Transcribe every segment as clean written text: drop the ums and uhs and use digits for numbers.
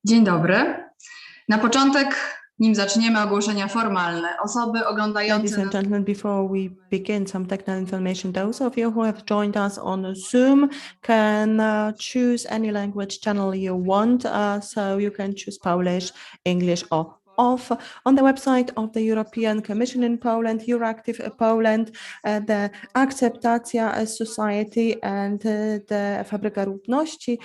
Dzień dobry. Na początek, nim zaczniemy, ogłoszenia formalne. Osoby oglądające Ladies and gentlemen, before we begin, some technical information. Those of you who have joined us on Zoom can choose any language channel you want. So you can choose Polish, English, or off. On the website of the European Commission in Poland, EURACTIV Poland, the Akceptacja Society and the Fabryka Równości,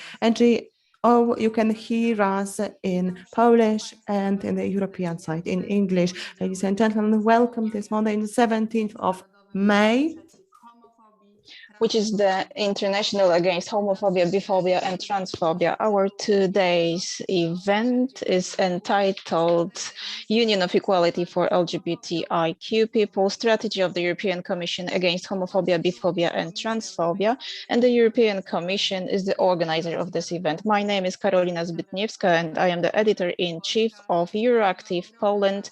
you can hear us in Polish and in the European side in English. Ladies and gentlemen, welcome this Monday, the 17th of May. Which is the International Against Homophobia, Biphobia and Transphobia. Our today's event is entitled Union of Equality for LGBTIQ People, Strategy of the European Commission Against Homophobia, Biphobia and Transphobia. And the European Commission is the organizer of this event. My name is Karolina Zbytniewska and I am the editor-in-chief of EURACTIV Poland.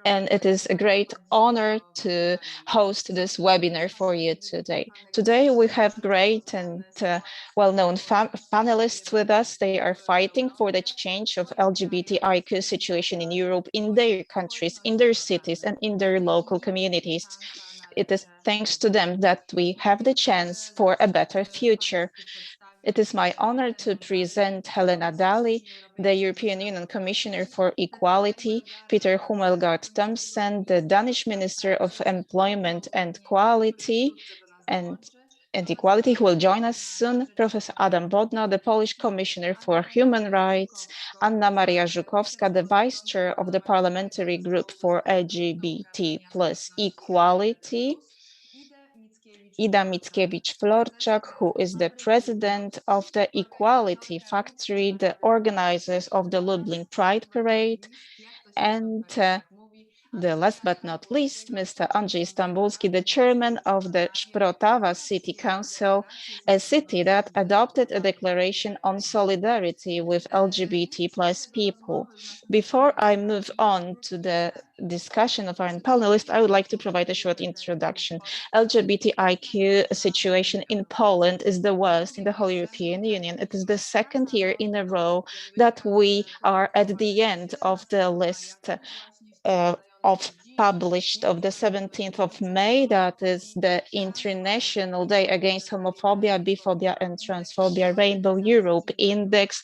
And it is a great honor to host this webinar for you today. Today we have great and well-known panelists with us. They are fighting for the change of LGBTIQ situation in Europe, in their countries, in their cities, and in their local communities. It is thanks to them that we have the chance for a better future. It is my honor to present Helena Dalli, the European Union Commissioner for Equality, Peter HUMMELGAARD THOMSEN, the Danish Minister of Employment and Quality and Equality, who will join us soon, Professor Adam Bodnar, the Polish Commissioner for Human Rights, Anna Maria Żukowska, the Vice Chair of the Parliamentary Group for LGBT plus Equality, Ida Mickiewicz-Florczak, who is the president of the Equality Factory, the organizers of the Lublin Pride Parade, and the last but not least, Mr. Andrzej Stambulski, the chairman of the Szprotava City Council, a city that adopted a declaration on solidarity with LGBT plus people. Before I move on to the discussion of our panelists, I would like to provide a short introduction. LGBTIQ situation in Poland is the worst in the whole European Union. It is the second year in a row that we are at the end of the list published of the 17th of May, that is the International Day Against Homophobia, Biphobia and Transphobia Rainbow Europe Index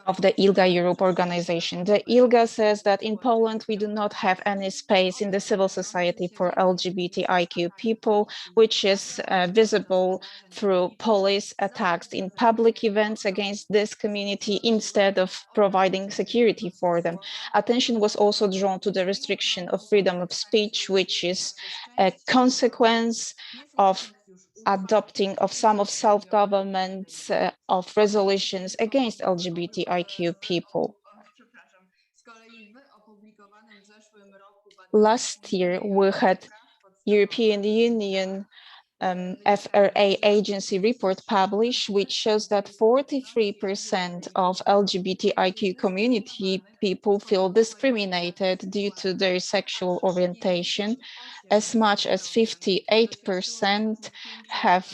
of the ILGA Europe organization. The ILGA says that in Poland, we do not have any space in the civil society for LGBTIQ people, which is visible through police attacks in public events against this community instead of providing security for them. Attention was also drawn to the restriction of freedom of speech, which is a consequence of adopting of some of self-government's of resolutions against LGBTIQ people. Last year, we had European Union FRA agency report published, which shows that 43% of LGBTIQ community people feel discriminated due to their sexual orientation. As much as 58% have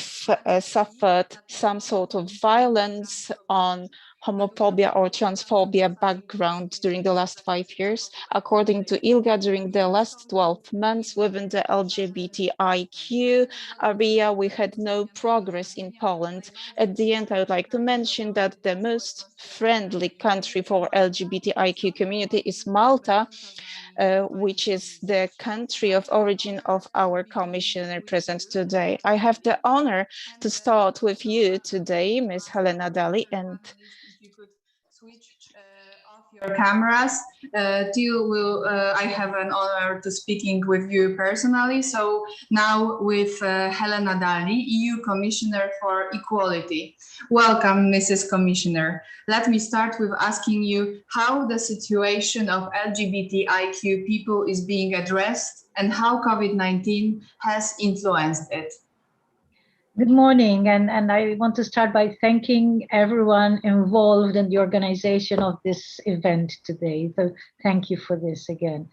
suffered some sort of violence on homophobia or transphobia background during the last 5 years. According to ILGA, during the last 12 months within the LGBTIQ area, we had no progress in Poland. At the end, I would like to mention that the most friendly country for LGBTIQ community is Malta, which is the country of origin of our commissioner present today. I have the honor to start with you today, Ms. Helena Dalli, and switch off your cameras. I have an honor to speaking with you personally. So now with Helena Dalli, EU Commissioner for Equality. Welcome, Mrs. Commissioner. Let me start with asking you how the situation of LGBTIQ people is being addressed and how COVID-19 has influenced it. Good morning, and I want to start by thanking everyone involved in the organization of this event today. So thank you for this again.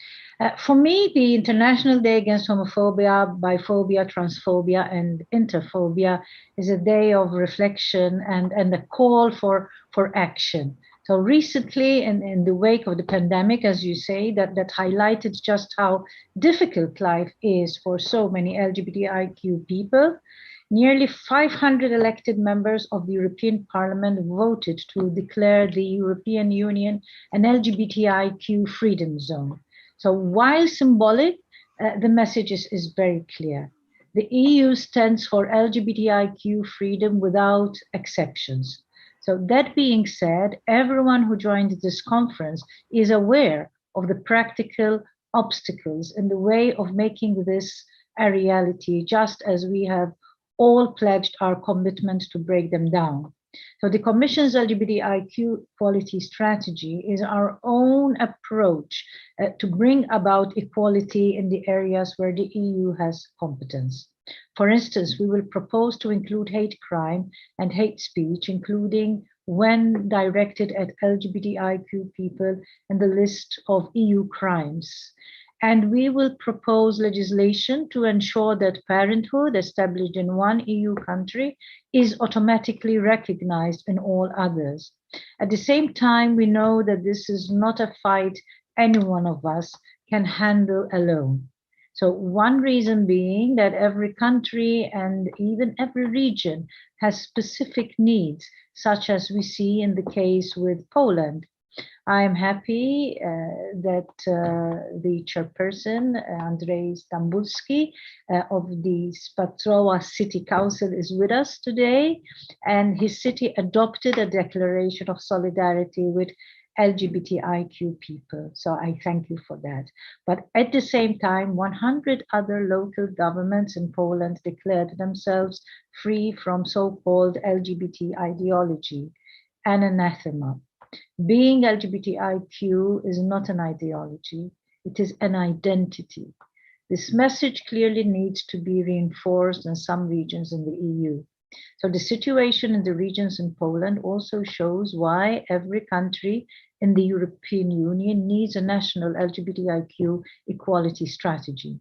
For me, the International Day Against Homophobia, Biphobia, Transphobia, and Interphobia is a day of reflection and a call for action. So recently, in the wake of the pandemic, as you say, that highlighted just how difficult life is for so many LGBTIQ people, nearly 500 elected members of the European Parliament voted to declare the European Union an LGBTIQ freedom zone. So while symbolic, the message is very clear. The EU stands for LGBTIQ freedom without exceptions. So that being said, everyone who joined this conference is aware of the practical obstacles in the way of making this a reality, just as we have all pledged our commitment to break them down. So the Commission's LGBTIQ Equality Strategy is our own approach to bring about equality in the areas where the EU has competence. For instance, we will propose to include hate crime and hate speech, including when directed at LGBTIQ people in the list of EU crimes. And we will propose legislation to ensure that parenthood established in one EU country is automatically recognized in all others. At the same time, we know that this is not a fight any one of us can handle alone. So one reason being that every country and even every region has specific needs, such as we see in the case with Poland. I am happy that the chairperson, ANDRZEJ STAMBULSKI of the Spatrowa City Council is with us today, and his city adopted a declaration of solidarity with LGBTIQ people. So I thank you for that. But at the same time, 100 other local governments in Poland declared themselves free from so-called LGBT ideology, an anathema. Being LGBTIQ is not an ideology, it is an identity. This message clearly needs to be reinforced in some regions in the EU. So the situation in the regions in Poland also shows why every country in the European Union needs a national LGBTIQ equality strategy.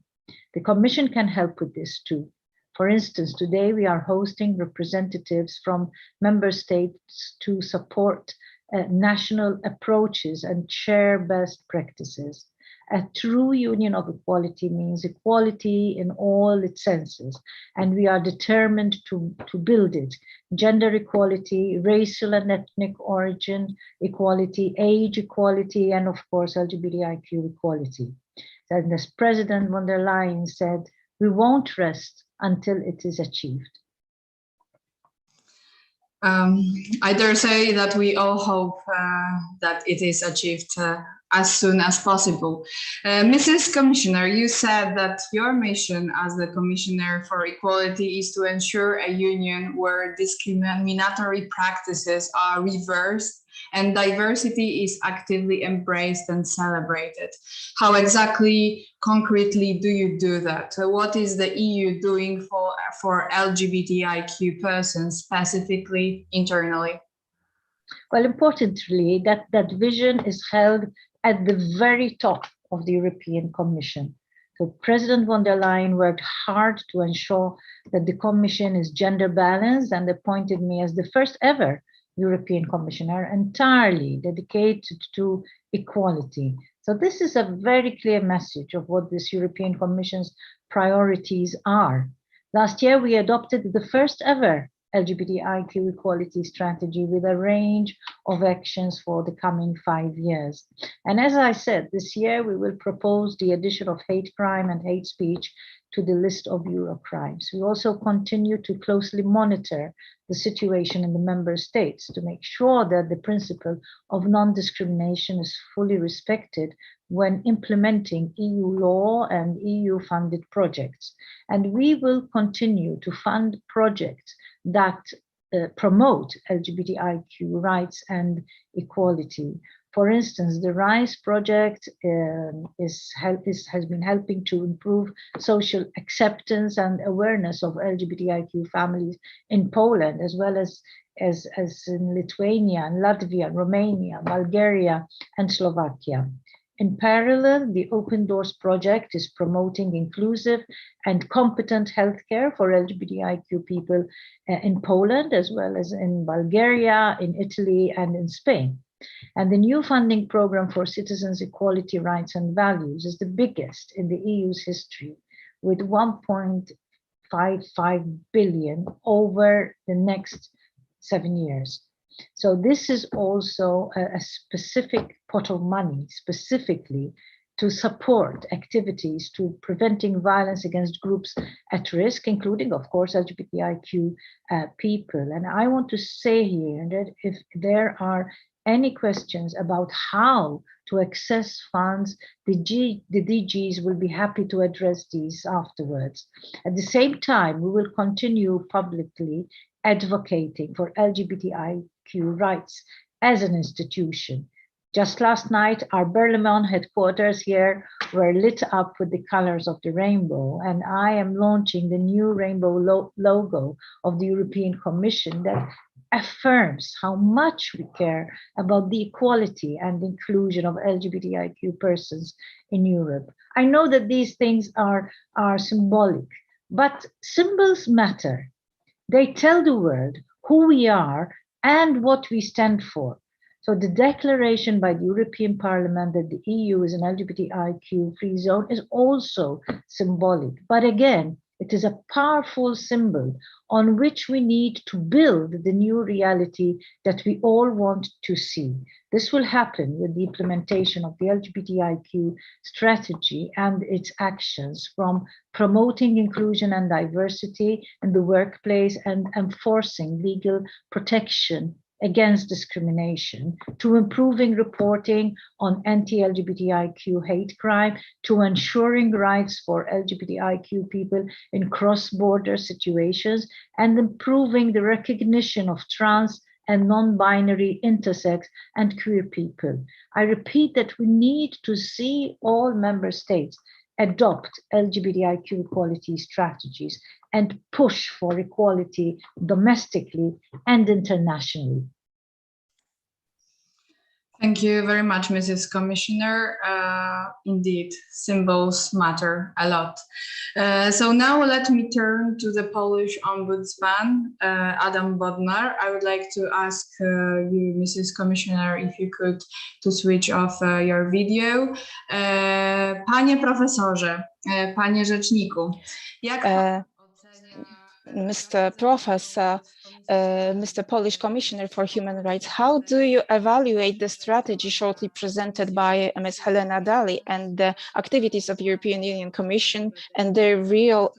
The Commission can help with this too. For instance, today we are hosting representatives from member states to support national approaches and share best practices. A true union of equality means equality in all its senses, and we are determined to build it. Gender equality, racial and ethnic origin equality, age equality, and of course, LGBTIQ equality. And as President von der Leyen said, we won't rest until it is achieved. I dare say that we all hope that it is achieved as soon as possible. Mrs. Commissioner, you said that your mission as the Commissioner for Equality is to ensure a union where discriminatory practices are reversed and diversity is actively embraced and celebrated. How exactly, concretely do you do that? What is the EU doing for LGBTIQ persons, specifically internally? Well, importantly, that vision is held at the very top of the European Commission. So President von der Leyen worked hard to ensure that the Commission is gender balanced and appointed me as the first ever European Commissioner entirely dedicated to equality. So this is a very clear message of what this European Commission's priorities are. Last year, we adopted the first ever LGBTIQ equality strategy with a range of actions for the coming 5 years. And as I said, this year we will propose the addition of hate crime and hate speech to the list of Euro crimes. We also continue to closely monitor the situation in the member states to make sure that the principle of non-discrimination is fully respected when implementing EU law and EU-funded projects. And we will continue to fund projects that promote LGBTIQ rights and equality. For instance, the RISE project has been helping to improve social acceptance and awareness of LGBTIQ families in Poland, as well as in Lithuania, and Latvia, Romania, Bulgaria, and Slovakia. In parallel, the Open Doors project is promoting inclusive and competent healthcare for LGBTIQ people in Poland, as well as in Bulgaria, in Italy, and in Spain. And the new funding program for citizens' equality, rights and values is the biggest in the EU's history, with 1.55 billion over the next 7 years. So this is also a specific pot of money specifically to support activities to preventing violence against groups at risk, including, of course, LGBTIQ people. And I want to say here that if there are any questions about how to access funds, the DGs will be happy to address these afterwards. At the same time, we will continue publicly advocating for LGBTIQ rights as an institution. Just last night, our Berlaymont headquarters here were lit up with the colors of the rainbow, and I am launching the new rainbow logo of the European Commission that affirms how much we care about the equality and inclusion of LGBTIQ persons in Europe. I know that these things are symbolic, but symbols matter. They tell the world who we are and what we stand for. So the declaration by the European Parliament that the EU is an LGBTIQ free zone is also symbolic. But again, it is a powerful symbol on which we need to build the new reality that we all want to see. This will happen with the implementation of the LGBTIQ strategy and its actions, from promoting inclusion and diversity in the workplace and enforcing legal protection against discrimination, to improving reporting on anti-LGBTIQ hate crime, to ensuring rights for LGBTIQ people in cross-border situations, and improving the recognition of trans and non-binary, intersex and queer people. I repeat that we need to see all member states adopt LGBTIQ equality strategies and push for equality domestically and internationally. Thank you very much, Mrs. Commissioner. Indeed, symbols matter a lot. So now let me turn to the Polish Ombudsman, Adam Bodnar. I would like to ask you, Mrs. Commissioner, if you could to switch off your video. Panie profesorze, panie rzeczniku, jak Mr. Professor, Mr. Polish Commissioner for Human Rights, how do you evaluate the strategy shortly presented by Ms. Helena Dalli and the activities of European Union Commission and their real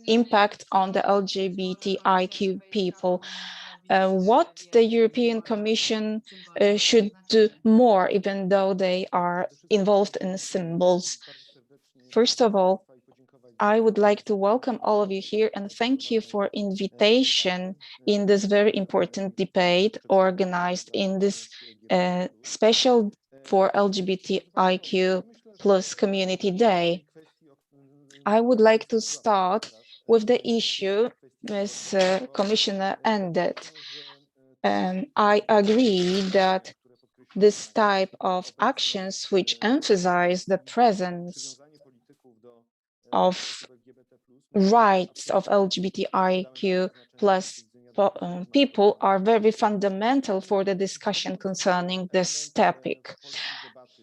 impact on the LGBTIQ people? What the European Commission should do more, even though they are involved in symbols? First of all, I would like to welcome all of you here and thank you for invitation in this very important debate organized in this special for LGBTIQ plus community day. I would like to start with the issue Ms. Commissioner ended. I agree that this type of actions which emphasize the presence of rights of LGBTIQ plus people are very fundamental for the discussion concerning this topic.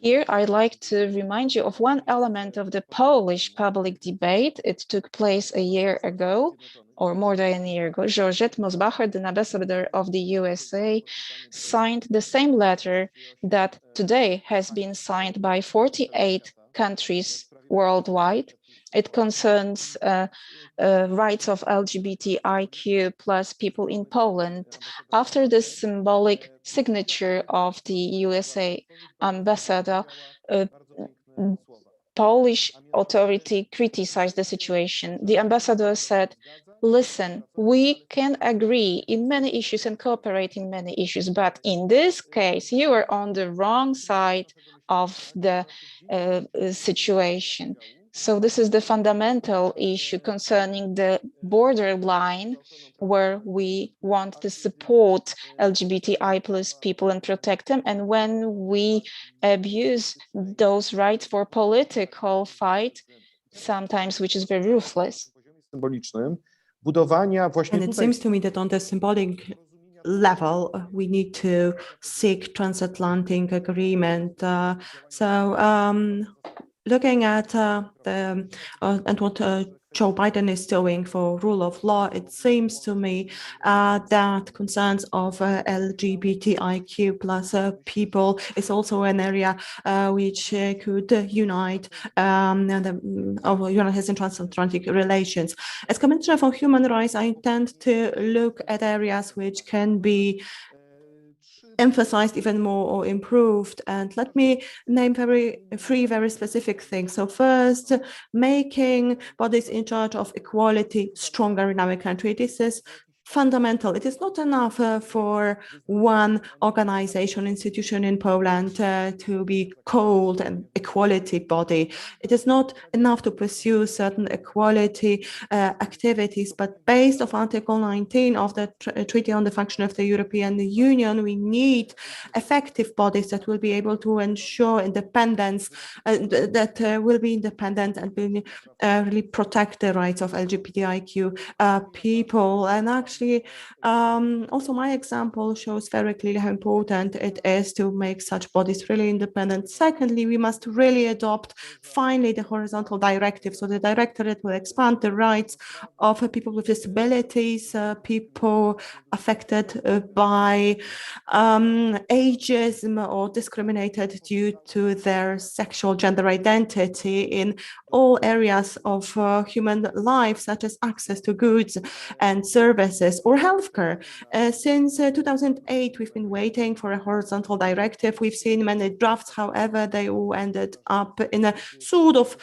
Here, I'd like to remind you of one element of the Polish public debate. It took place a year ago, or more than a year ago. Georgette Mosbacher, the ambassador of the USA, signed the same letter that today has been signed by 48 countries worldwide. It concerns rights of LGBTIQ plus people in Poland. After the symbolic signature of the USA ambassador, Polish authority criticized the situation. The ambassador said, listen, we can agree in many issues and cooperate in many issues, but in this case, you are on the wrong side of the situation. So this is the fundamental issue concerning the borderline where we want to support LGBTI plus people and protect them. And when we abuse those rights for political fight, sometimes which is very ruthless. And it seems to me that on the symbolic level, we need to seek transatlantic agreement. Looking at and what Joe Biden is doing for rule of law, it seems to me that concerns of LGBTIQ plus people is also an area which could unite United States and transatlantic relations. As Commissioner for Human Rights, I tend to look at areas which can be emphasized even more or improved. And let me name three very specific things. So first, making bodies in charge of equality stronger in our country. This is fundamental. It is not enough for one organization, institution in Poland to be called an equality body. It is not enough to pursue certain equality activities, but based on Article 19 of the Treaty on the Function of the European Union, we need effective bodies that will be able to ensure independence, that will be independent and will really protect the rights of LGBTIQ people. And actually, also my example shows very clearly how important it is to make such bodies really independent. Secondly, we must really adopt finally the horizontal directive. So the directorate will expand the rights of people with disabilities, people affected by ageism or discriminated due to their sexual gender identity in all areas of human life, such as access to goods and services or healthcare. Since 2008, we've been waiting for a horizontal directive. We've seen many drafts, however, they all ended up in a sort of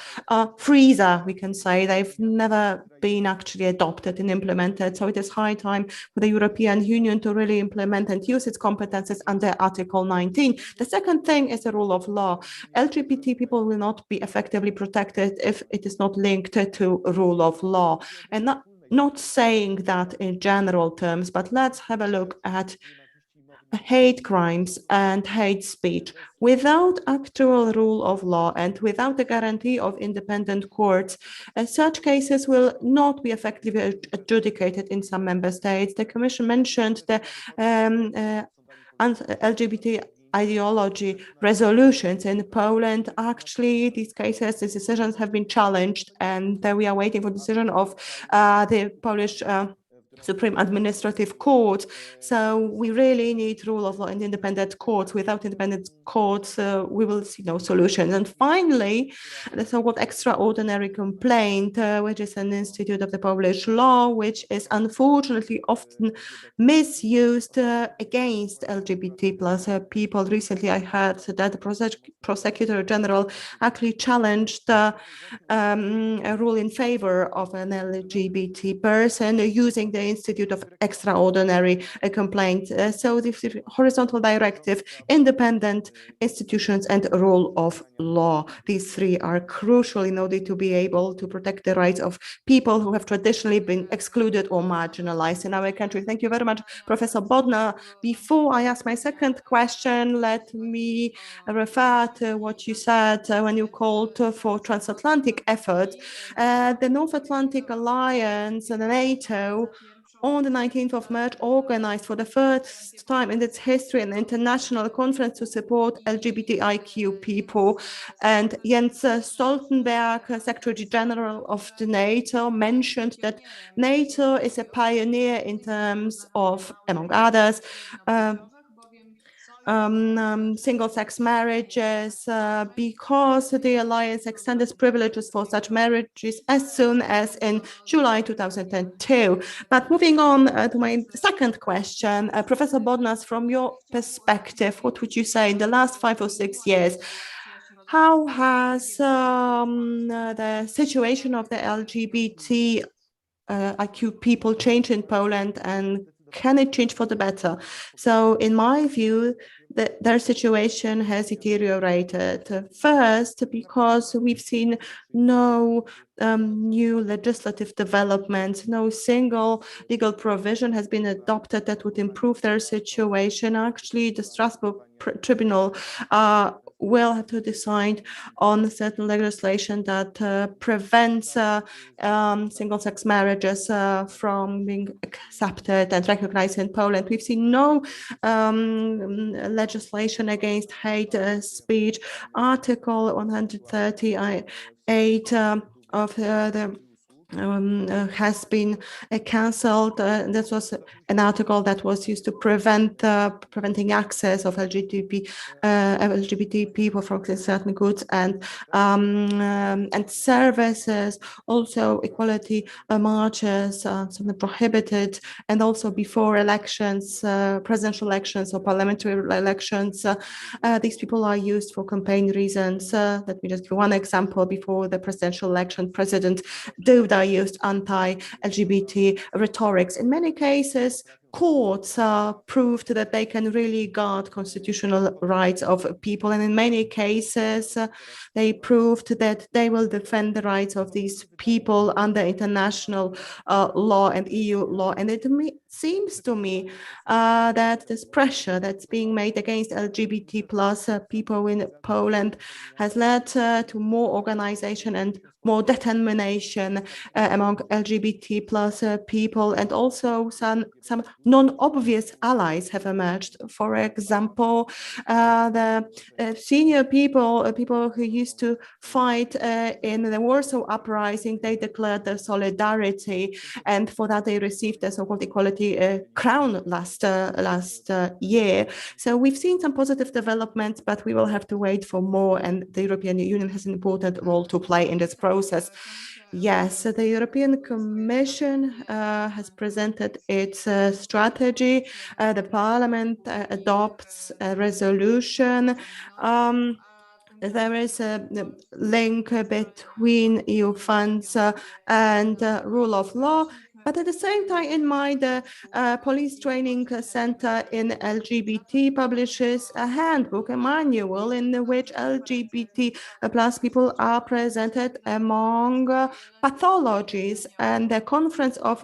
freezer, we can say. They've never been actually adopted and implemented. So it is high time for the European Union to really implement and use its competences under Article 19. The second thing is the rule of law. LGBT people will not be effectively protected if it is not linked to rule of law. And not saying that in general terms, but let's have a look at hate crimes and hate speech. Without actual rule of law and without the guarantee of independent courts, such cases will not be effectively adjudicated in some member states. The Commission mentioned the LGBT ideology resolutions in Poland. Actually, these cases, these decisions have been challenged, and we are waiting for the decision of the Polish Supreme Administrative Court. So we really need rule of law and independent courts. Without independent courts, we will see no solution. And finally, the so-called extraordinary complaint, which is an institute of the Polish law, which is unfortunately often misused against LGBT plus people. Recently, I heard that the Prosecutor General actually challenged a rule in favor of an LGBT person using the institute of extraordinary complaint. So the horizontal directive, independent institutions, and rule of law. These three are crucial in order to be able to protect the rights of people who have traditionally been excluded or marginalized in our country. Thank you very much, Professor BODNAR. Before I ask my second question, let me refer to what you said when you called for transatlantic effort. The North Atlantic Alliance and NATO on the 19th of March organized for the first time in its history an international conference to support LGBTIQ people. And Jens Stoltenberg, Secretary General of the NATO, mentioned that NATO is a pioneer in terms of, among others, single-sex marriages, because the alliance extended privileges for such marriages as soon as in July 2002. But moving on to my second question, Professor BODNAR, from your perspective, what would you say in the last 5 or 6 years? How has the situation of the LGBTIQ people changed in Poland, and can it change for the better? So in my view, their situation has deteriorated. First, because we've seen no new legislative developments, no single legal provision has been adopted that would improve their situation. Actually, the Strasbourg Tribunal will have to decide on certain legislation that prevents single-sex marriages from being accepted and recognized in Poland. We've seen no legislation against hate speech. Article 138 of the has been cancelled. This was an article that was used to prevent preventing access of LGBT people for certain goods and services. Also, equality marches, something prohibited, and also before elections, presidential elections or parliamentary elections, these people are used for campaign reasons. Let me just give one example. Before the presidential election, President Duda used anti-LGBT rhetorics. In many cases, courts proved that they can really guard constitutional rights of people, and in many cases they proved that they will defend the rights of these people under international law and EU law. And it seems to me that this pressure that's being made against LGBT plus people in Poland has led to more organization and more determination among LGBT plus people, and also some non-obvious allies have emerged. For example, the senior people who used to fight in the Warsaw Uprising, they declared their solidarity, and for that they received the so-called Equality Crown last year. So we've seen some positive developments, but we will have to wait for more, and the European Union has an important role to play in this process. Yes, the European Commission has presented its strategy. The Parliament adopts a resolution. There is a link between EU funds and rule of law. But at the same time, in mind, the Police Training Center in LGBT publishes a handbook, a manual, in which LGBT plus people are presented among pathologies. And the Conference of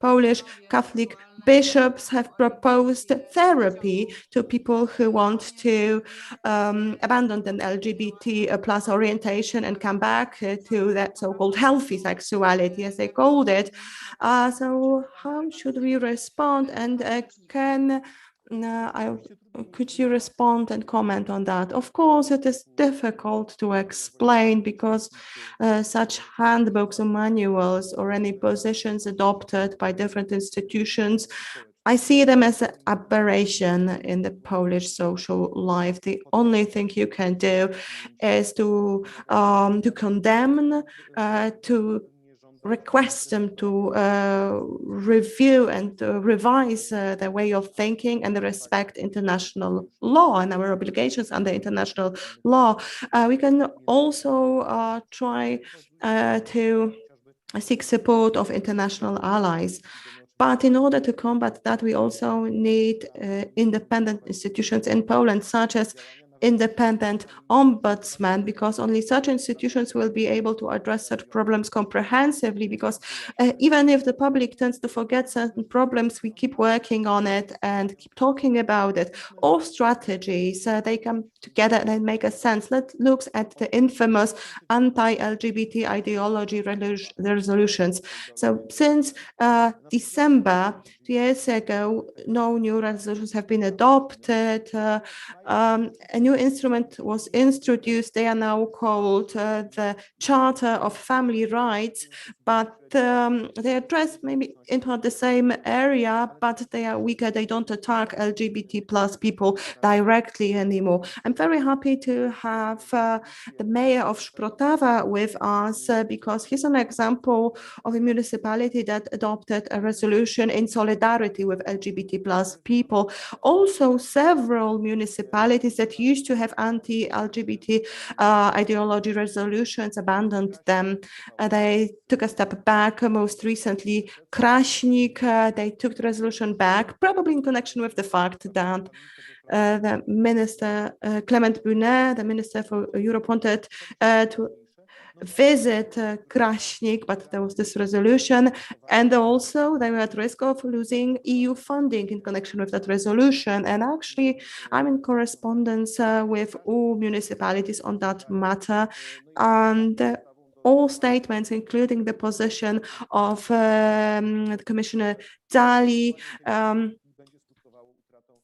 Polish Catholic Bishops have proposed therapy to people who want to abandon an LGBT plus orientation and come back to that so-called healthy sexuality, as they called it. So how should we respond? And could you respond and comment on that? Of course, it is difficult to explain because such handbooks or manuals or any positions adopted by different institutions, I see them as an aberration in the Polish social life. The only thing you can do is to condemn, to request them to review and revise their way of thinking and respect international law and our obligations under international law. We can also try to seek support of international allies. But in order to combat that, we also need independent institutions in Poland, such as independent ombudsman, because only such institutions will be able to address such problems comprehensively, because even if the public tends to forget certain problems, we keep working on it and keep talking about it. All strategies, they come together and make a sense. Let's look at the infamous anti-LGBT ideology resolutions. So since December, 2 years ago, no new resolutions have been adopted. A new instrument was introduced. They are now called the Charter of Family Rights, but they address maybe into the same area, but they are weaker. They don't attack LGBT plus people directly anymore. I'm very happy to have the mayor of Szprotawa with us because he's an example of a municipality that adopted a resolution in solidarity with LGBT plus people. Also, several municipalities that used to have anti-LGBT ideology resolutions abandoned them. They took a step back. Most recently, Kraśnik, they took the resolution back, probably in connection with the fact that the minister, Clement Brunet, the minister for Europe, wanted to visit Krasnik, but there was this resolution, and also they were at risk of losing EU funding in connection with that resolution. And actually, I'm in correspondence with all municipalities on that matter, and all statements, including the position of Commissioner Dalli,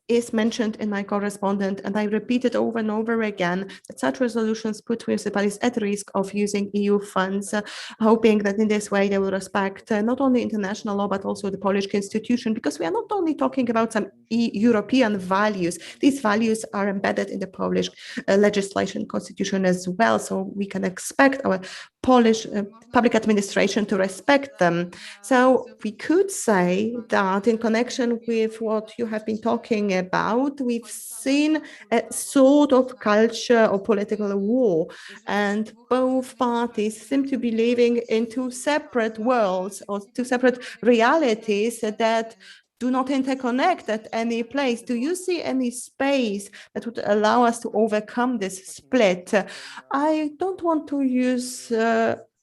is mentioned in my correspondence, and I repeat it over and over again, that such resolutions put municipalities at risk of using EU funds, hoping that in this way they will respect not only international law, but also the Polish constitution, because we are not only talking about some European values, these values are embedded in the Polish legislation constitution as well, so we can expect our Polish public administration to respect them. So we could say that in connection with what you have been talking about, we've seen a sort of culture or political war, and both parties seem to be living in two separate worlds or two separate realities that do not interconnect at any place. Do you see any space that would allow us to overcome this split? I don't want to use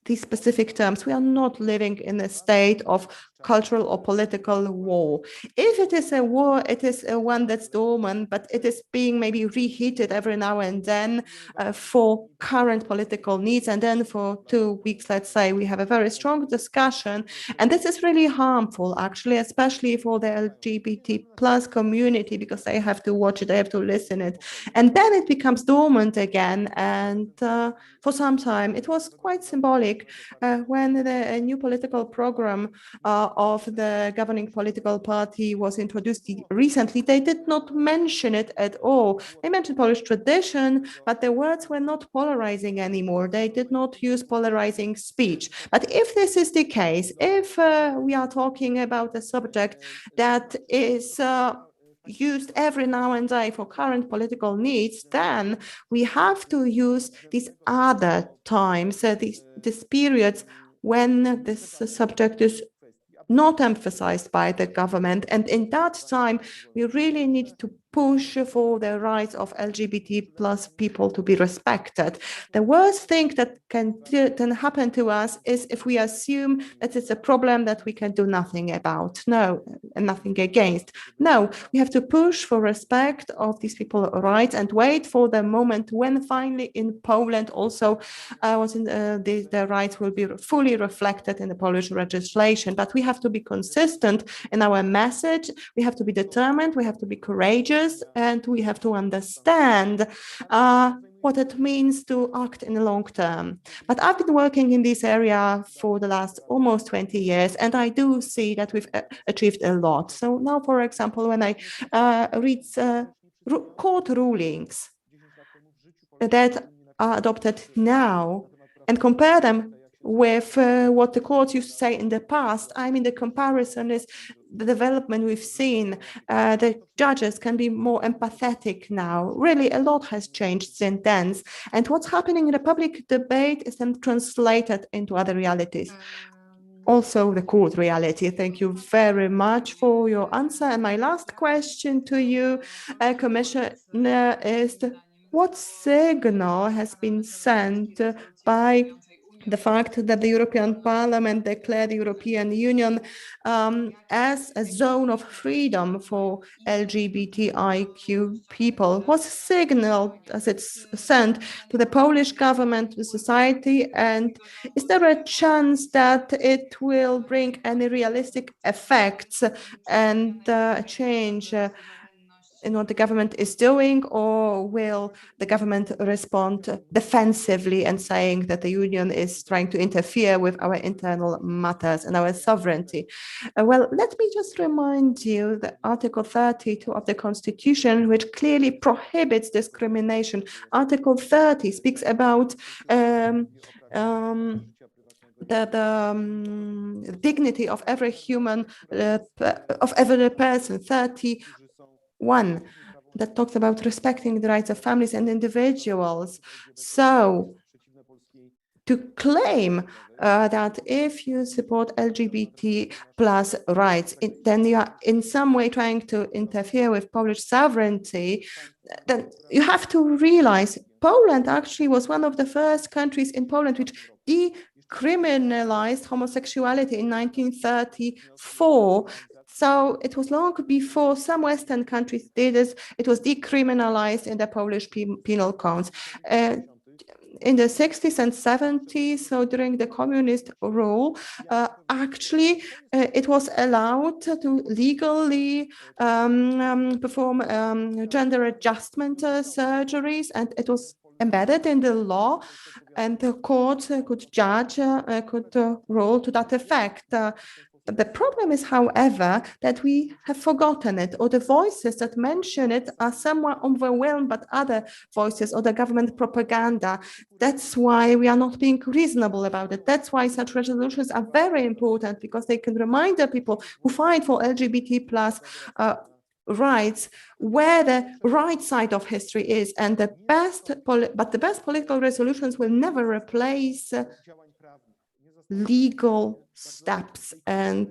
these specific terms. We are not living in a state of cultural or political war. If it is a war, it is one that's dormant, but it is being maybe reheated every now and then for current political needs. And then for 2 weeks, let's say, we have a very strong discussion. And this is really harmful, actually, especially for the LGBT plus community, because they have to watch it, they have to listen it. And then it becomes dormant again. And for some time, it was quite symbolic when the new political program of the governing political party was introduced recently. They did not mention it at all. They mentioned Polish tradition, but the words were not polarizing anymore. They did not use polarizing speech. But if this is the case, if we are talking about a subject that is used every now and then for current political needs, then we have to use these other times, these periods when this subject is not emphasized by the government. And in that time, we really need to push for the rights of LGBT plus people to be respected. The worst thing that can happen to us is if we assume that it's a problem that we can do nothing about. No, and nothing against. No, we have to push for respect of these people's rights and wait for the moment when finally in Poland also the rights will be fully reflected in the Polish legislation. But we have to be consistent in our message. We have to be determined. We have to be courageous. And we have to understand what it means to act in the long term. But I've been working in this area for the last almost 20 years, and I do see that we've achieved a lot. So now, for example, when I read court rulings that are adopted now and compare them with what the courts used to say in the past, I mean, the comparison is the development we've seen. The judges can be more empathetic now. Really, a lot has changed since then. And what's happening in the public debate is then translated into other realities. Also, the court reality. Thank you very much for your answer. And my last question to you, Commissioner, is what signal has been sent by the fact that the European Parliament declared the European Union as a zone of freedom for LGBTIQ people? What signal does it send to the Polish government, to society, and is there a chance that it will bring any realistic effects and a change in what the government is doing, or will the government respond defensively and saying that the Union is trying to interfere with our internal matters and our sovereignty? Well, let me just remind you that Article 32 of the Constitution, which clearly prohibits discrimination. Article 30 speaks about the dignity of every human, of every person. 31 that talks about respecting the rights of families and individuals. So to claim that if you support LGBT plus rights, then you are in some way trying to interfere with Polish sovereignty, then you have to realize Poland actually was one of the first countries in Poland which decriminalized homosexuality in 1934. So it was long before some Western countries did this. It was decriminalized in the Polish penal codes. In the 60s and 70s, so during the communist rule, actually it was allowed to legally perform gender adjustment surgeries, and it was embedded in the law, and the court could judge, could rule to that effect. The problem is, however, that we have forgotten it, or the voices that mention it are somewhat overwhelmed by other voices or the government propaganda. That's why we are not being reasonable about it. That's why such resolutions are very important, because they can remind the people who fight for LGBT plus rights where the right side of history is, and the best political resolutions will never replace legal steps and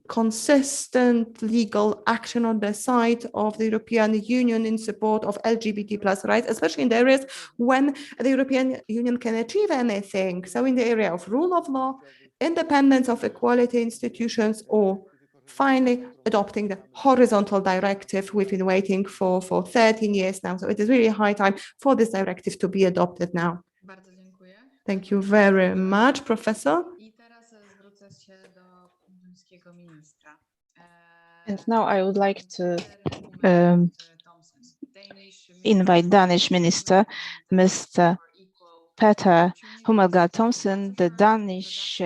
consistent legal action on the side of the European Union in support of LGBT plus rights, especially in the areas when the European Union can achieve anything. So in the area of rule of law, independence of equality institutions, or finally adopting the horizontal directive we've been waiting for 13 years now. So it is really high time for this directive to be adopted now. Thank you very much, Professor. And now I would like to invite Danish Minister, Mr. Peter Hummelgaard Thomsen, the Danish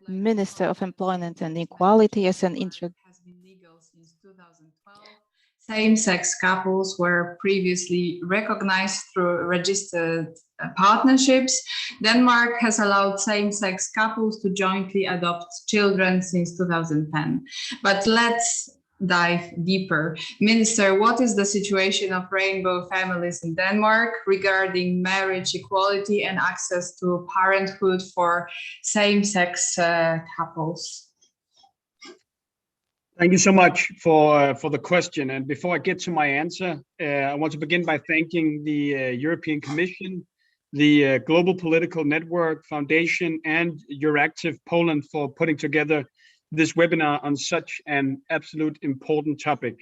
Minister of Employment and Equality, as an introduction. Same-sex couples were previously recognized through registered partnerships. Denmark has allowed same-sex couples to jointly adopt children since 2010. But let's dive deeper. Minister, what is the situation of rainbow families in Denmark regarding marriage equality and access to parenthood for same-sex couples? Thank you so much for the question. And before I get to my answer, I want to begin by thanking the European Commission, the Global Political Network Foundation, and EURACTIV Poland for putting together this webinar on such an absolute important topic.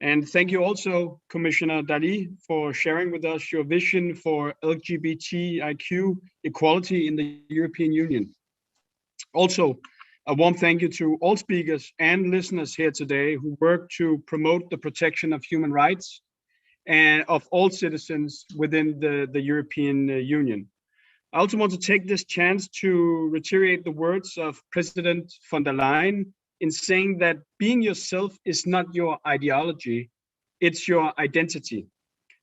And thank you also, Commissioner Dalli, for sharing with us your vision for LGBTIQ equality in the European Union. Also, a warm thank you to all speakers and listeners here today who work to promote the protection of human rights and of all citizens within the European Union. I also want to take this chance to reiterate the words of President von der Leyen in saying that being yourself is not your ideology, it's your identity.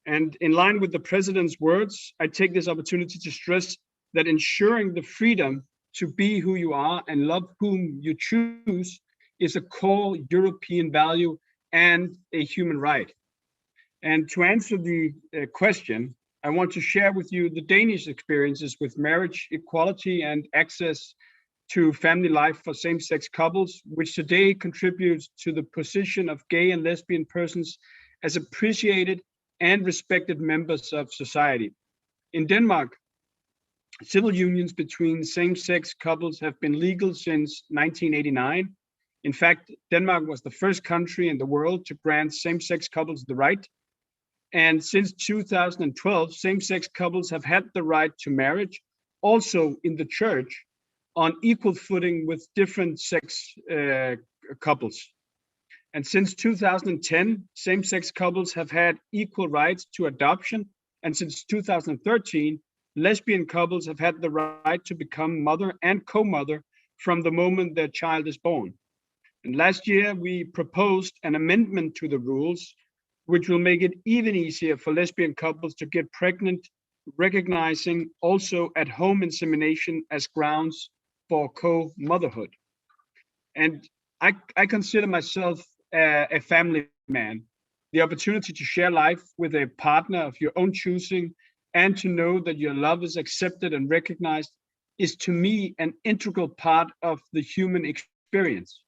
And in line with the President's words, I take this opportunity to stress that ensuring the freedom to be who you are and love whom you choose is a core European value and a human right. And to answer the question, I want to share with you the Danish experiences with marriage equality and access to family life for same-sex couples, which today contributes to the position of gay and lesbian persons as appreciated and respected members of society. In Denmark, civil unions between same-sex couples have been legal since 1989. In fact, Denmark was the first country in the world to grant same-sex couples the right. And since 2012, same-sex couples have had the right to marriage, also in the church, on equal footing with different sex couples. And since 2010, same-sex couples have had equal rights to adoption. And since 2013, lesbian couples have had the right to become mother and co-mother from the moment their child is born. And last year, we proposed an amendment to the rules, which will make it even easier for lesbian couples to get pregnant, recognizing also at-home insemination as grounds for co-motherhood. And I consider myself a family man. The opportunity to share life with a partner of your own choosing and to know that your love is accepted and recognized is, to me, an integral part of the human experience.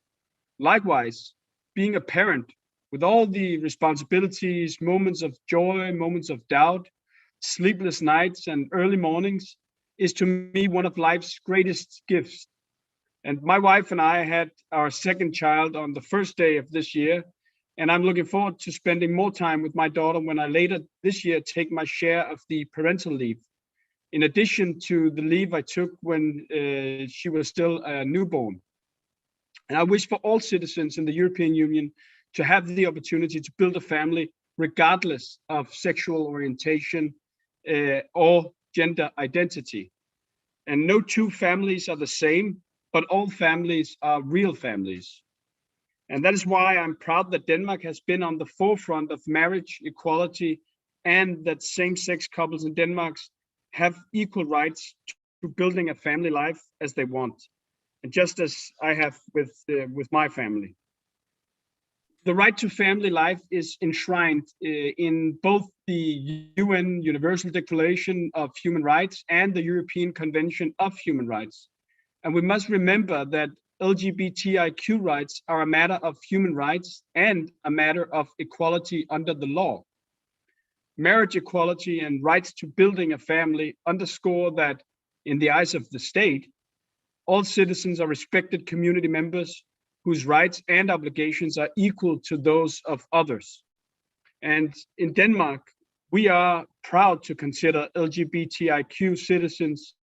Likewise, being a parent with all the responsibilities, moments of joy, moments of doubt, sleepless nights, and early mornings is to me one of life's greatest gifts. And my wife and I had our second child on the first day of this year, and I'm looking forward to spending more time with my daughter when I later this year take my share of the parental leave, in addition to the leave I took when she was still a newborn. And I wish for all citizens in the European Union to have the opportunity to build a family regardless of sexual orientation or gender identity. And no two families are the same, but all families are real families. And that is why I'm proud that Denmark has been on the forefront of marriage equality, and that same-sex couples in Denmark have equal rights to building a family life as they want, and just as I have with my family. The right to family life is enshrined in both the UN Universal Declaration of Human Rights and the European Convention of Human Rights. And we must remember that LGBTIQ rights are a matter of human rights and a matter of equality under the law. Marriage equality and rights to building a family underscore that, in the eyes of the state, all citizens are respected community members whose rights and obligations are equal to those of others. And in Denmark, we are proud to consider LGBTIQ citizens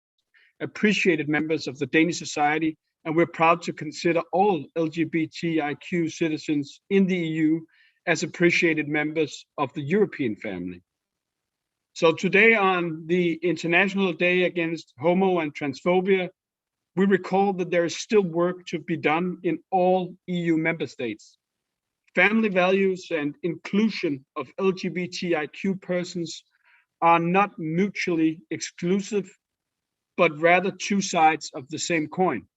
appreciated members of the Danish society, and we're proud to consider all LGBTIQ citizens in the EU as appreciated members of the European family. So today, on the International Day Against Homo and Transphobia, we recall that there is still work to be done in all EU member states. Family values and inclusion of LGBTIQ persons are not mutually exclusive, but rather two sides of the same coin.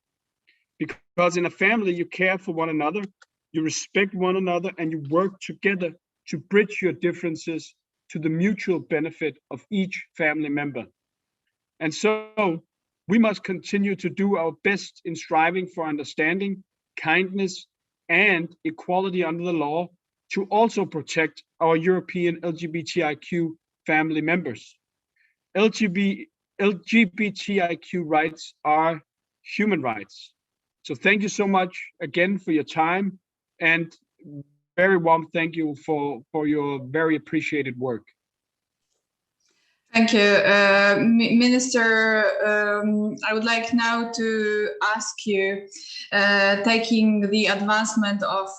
Because in a family, you care for one another, you respect one another, and you work together to bridge your differences to the mutual benefit of each family member. And so we must continue to do our best in striving for understanding, kindness, and equality under the law to also protect our European LGBTIQ family members. LGBTIQ rights are human rights. So thank you so much again for your time, and very warm thank you for your very appreciated work. Thank you, Minister. I would like now to ask you, taking the advancement of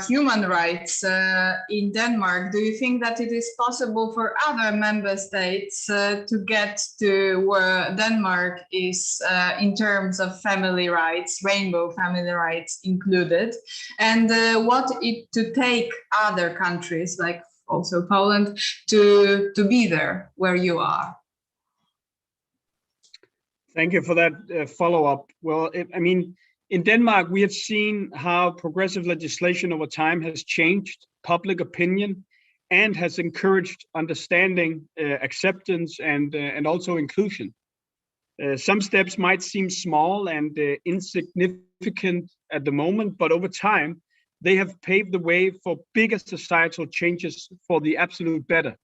human rights in Denmark, do you think that it is possible for other member states to get to where Denmark is in terms of family rights, rainbow family rights included, and what it to take other countries like also Poland to be there where you are? Thank you for that follow-up. Well, I mean, in Denmark, we have seen how progressive legislation over time has changed public opinion and has encouraged understanding, acceptance, and also inclusion. Some steps might seem small and insignificant at the moment, but over time, they have paved the way for bigger societal changes for the absolute better.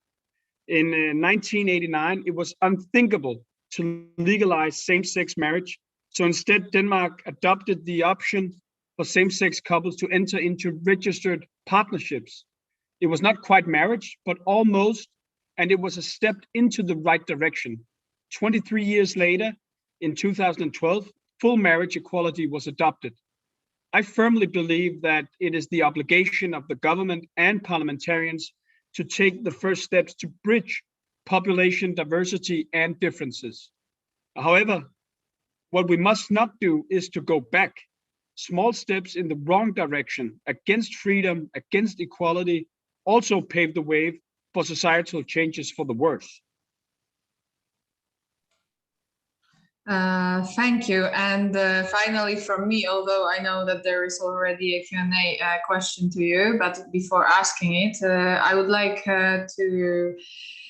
In 1989, it was unthinkable to legalize same-sex marriage. So instead, Denmark adopted the option for same-sex couples to enter into registered partnerships. It was not quite marriage, but almost, and it was a step into the right direction. 23 years later, in 2012, full marriage equality was adopted. I firmly believe that it is the obligation of the government and parliamentarians to take the first steps to bridge population diversity and differences. However, what we must not do is to go back. Small steps in the wrong direction against freedom, against equality, also pave the way for societal changes for the worse. Thank you. And finally, from me, although I know that there is already a Q&A question to you, but before asking it, I would like to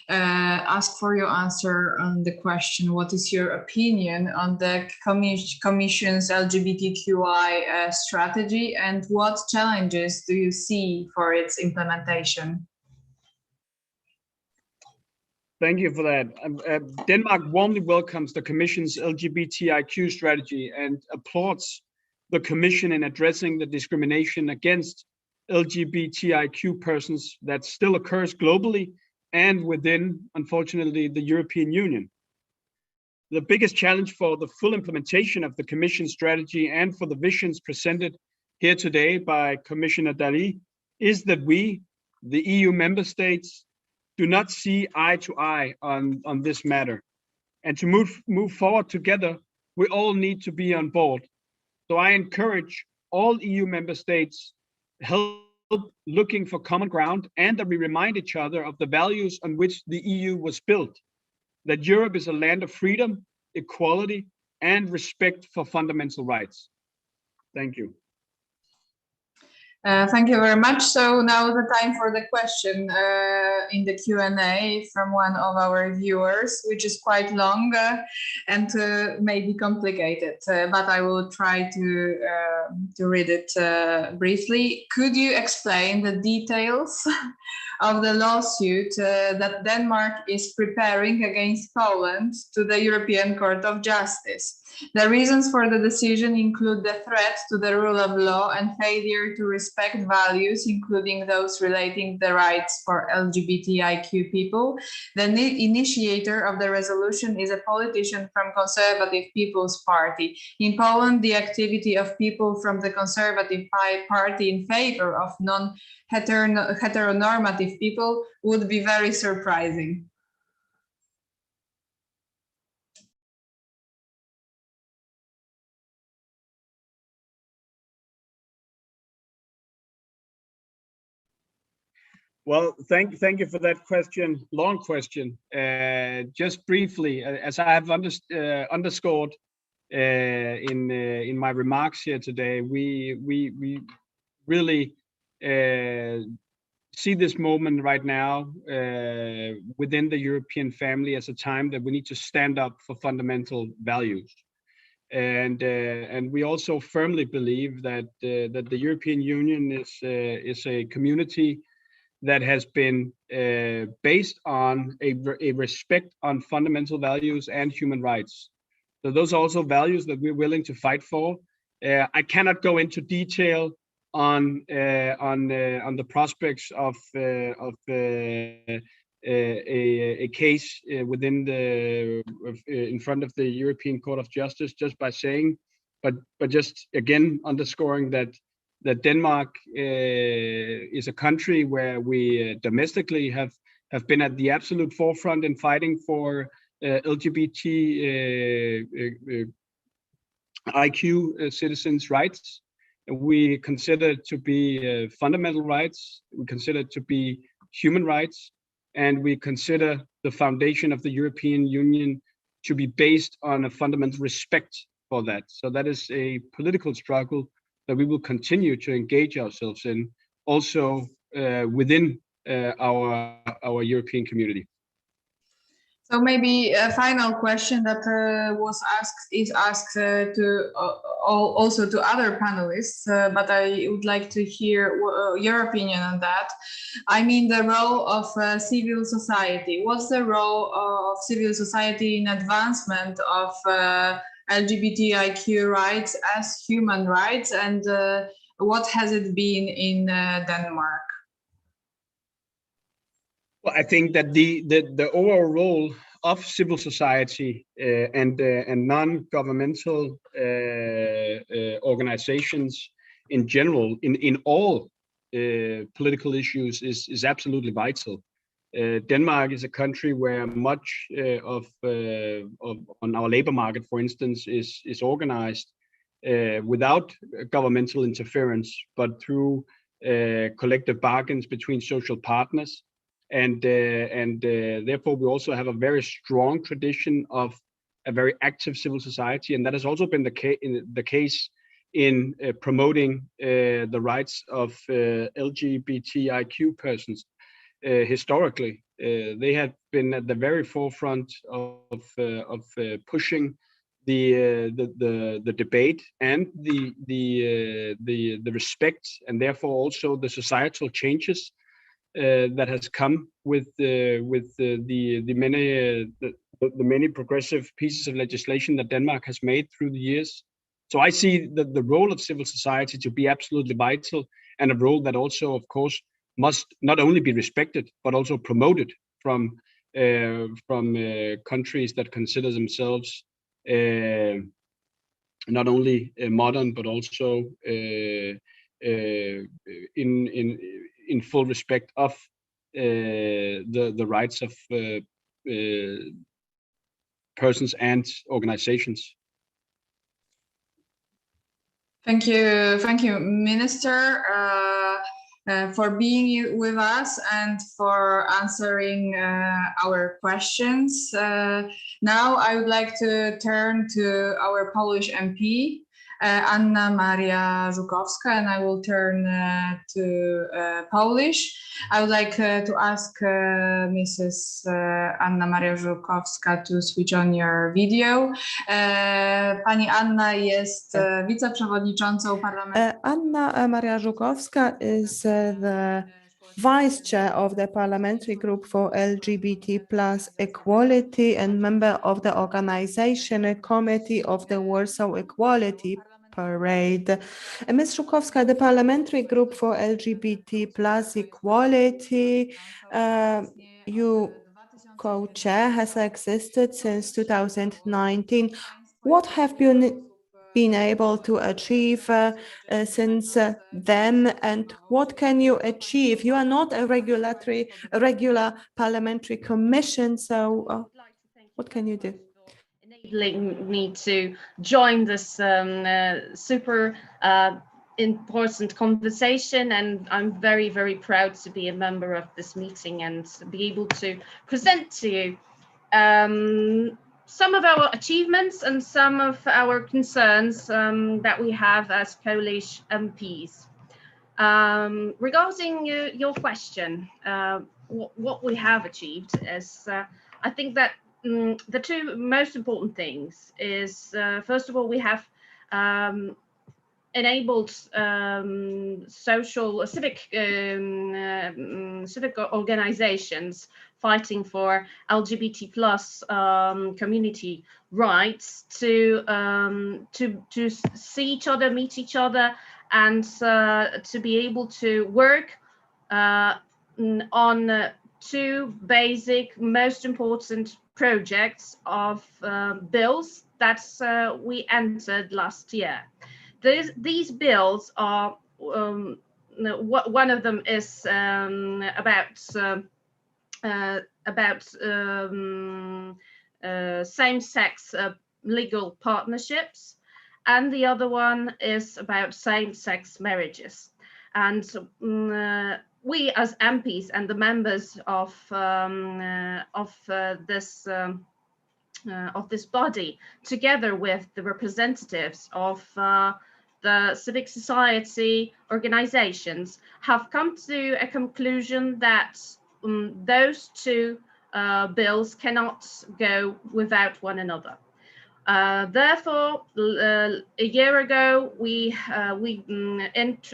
ask for your answer on the question: what is your opinion on the Commission's LGBTQI strategy, and what challenges do you see for its implementation? Thank you for that. Denmark warmly welcomes the Commission's LGBTIQ strategy and applauds the Commission in addressing the discrimination against LGBTIQ persons that still occurs globally and within, unfortunately, the European Union. The biggest challenge for the full implementation of the Commission strategy and for the visions presented here today by Commissioner Dalli is that we, the EU member states, do not see eye to eye on this matter. And to move forward together, we all need to be on board. So I encourage all EU member states help looking for common ground and that we remind each other of the values on which the EU was built, that Europe is a land of freedom, equality, and respect for fundamental rights. Thank you. Thank you very much. So now the time for the question in the Q&A from one of our viewers, which is quite long and maybe complicated, but I will try to read it briefly. Could you explain the details of the lawsuit that Denmark is preparing against Poland to the European Court of Justice? The reasons for the decision include the threat to the rule of law and failure to respect values, including those relating to the rights for LGBTIQ people. The initiator of the resolution is a politician from Conservative People's Party. In Poland, the activity of people from the Conservative Party in favor of non-heteronormative people would be very surprising. Well, thank you for that question, long question. Just briefly, as I have underscored in my remarks here today, we really see this moment right now within the European family as a time that we need to stand up for fundamental values. And we also firmly believe that the European Union is a community that has been based on a respect on fundamental values and human rights. So those are also values that we're willing to fight for. I cannot go into detail on the prospects of a case within in front of the European Court of Justice, just by saying, but just again underscoring that Denmark is a country where we domestically have been at the absolute forefront in fighting for LGBTIQ citizens' rights. We consider it to be fundamental rights, we consider it to be human rights, and we consider the foundation of the European Union to be based on a fundamental respect for that. So that is a political struggle that we will continue to engage ourselves in, also within our European community. So maybe a final question that is asked to also to other panelists, but I would like to hear your opinion on that. I mean, the role of civil society. What's the role of civil society in advancement of LGBTIQ rights as human rights, and what has it been in Denmark? Well, I think that the overall role of civil society and non-governmental organizations in general in all political issues is absolutely vital. Denmark is a country where much of on our labor market, for instance, is organized without governmental interference, but through collective bargains between social partners, and therefore we also have a very strong tradition of a very active civil society, and that has also been the case in promoting the rights of LGBTIQ persons. Historically, they have been at the very forefront of pushing the debate and the respect, and therefore also the societal changes that has come with the many progressive pieces of legislation that Denmark has made through the years. So I see the role of civil society to be absolutely vital, and a role that also, of course, must not only be respected but also promoted from countries that consider themselves not only modern but also in full respect of the rights of persons and organizations. Thank you, Minister, for being with us and for answering our questions. Now I would like to turn to our Polish MP, Anna Maria Żukowska, and I will turn to Polish. I would like to ask Mrs. Anna Maria Żukowska to switch on your video. Pani Anna jest wiceprzewodniczącą parlamentu. Anna Maria Żukowska is the Vice Chair of the Parliamentary Group for LGBT+ Equality and member of the Organization Committee of the Warsaw Equality Parade. Ms. Żukowska, the Parliamentary Group for LGBT+ Equality, you co-chair, has existed since 2019. What have you been able to achieve since then, and what can you achieve? You are not a regular parliamentary commission, so what can you do? Enabling me to join this super important conversation, and I'm very, very proud to be a member of this meeting and be able to present to you some of our achievements and some of our concerns that we have as Polish MPs. Regarding your question, what we have achieved is, I think that the two most important things is, first of all, we have enabled civic organizations fighting for LGBT+ community rights to see each other, meet each other, and to be able to work on two basic, most important projects of bills that we entered last year. These bills are, one of them is about same-sex legal partnerships, and the other one is about same-sex marriages. And we as MPs and the members of this body, together with the representatives of the civic society organizations, have come to a conclusion that those two bills cannot go without one another. Therefore, a year ago, we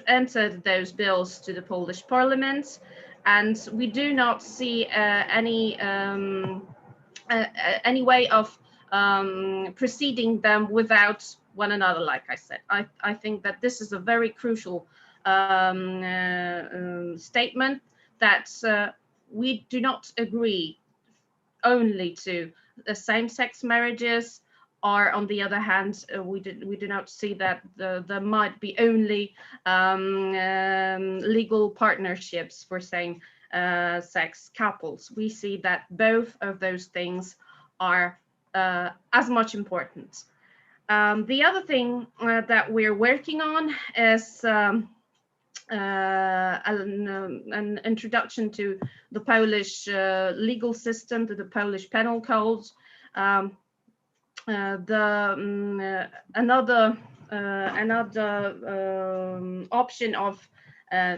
entered those bills to the Polish Parliament, and we do not see any way of proceeding them without one another. Like I said, I think that this is a very crucial statement, that we do not agree only to the same-sex marriages, or on the other hand, we do not see that there might be only legal partnerships for same-sex couples. We see that both of those things are as much important. The other thing that we're working on is an introduction to the Polish legal system, to the Polish penal code. Another option of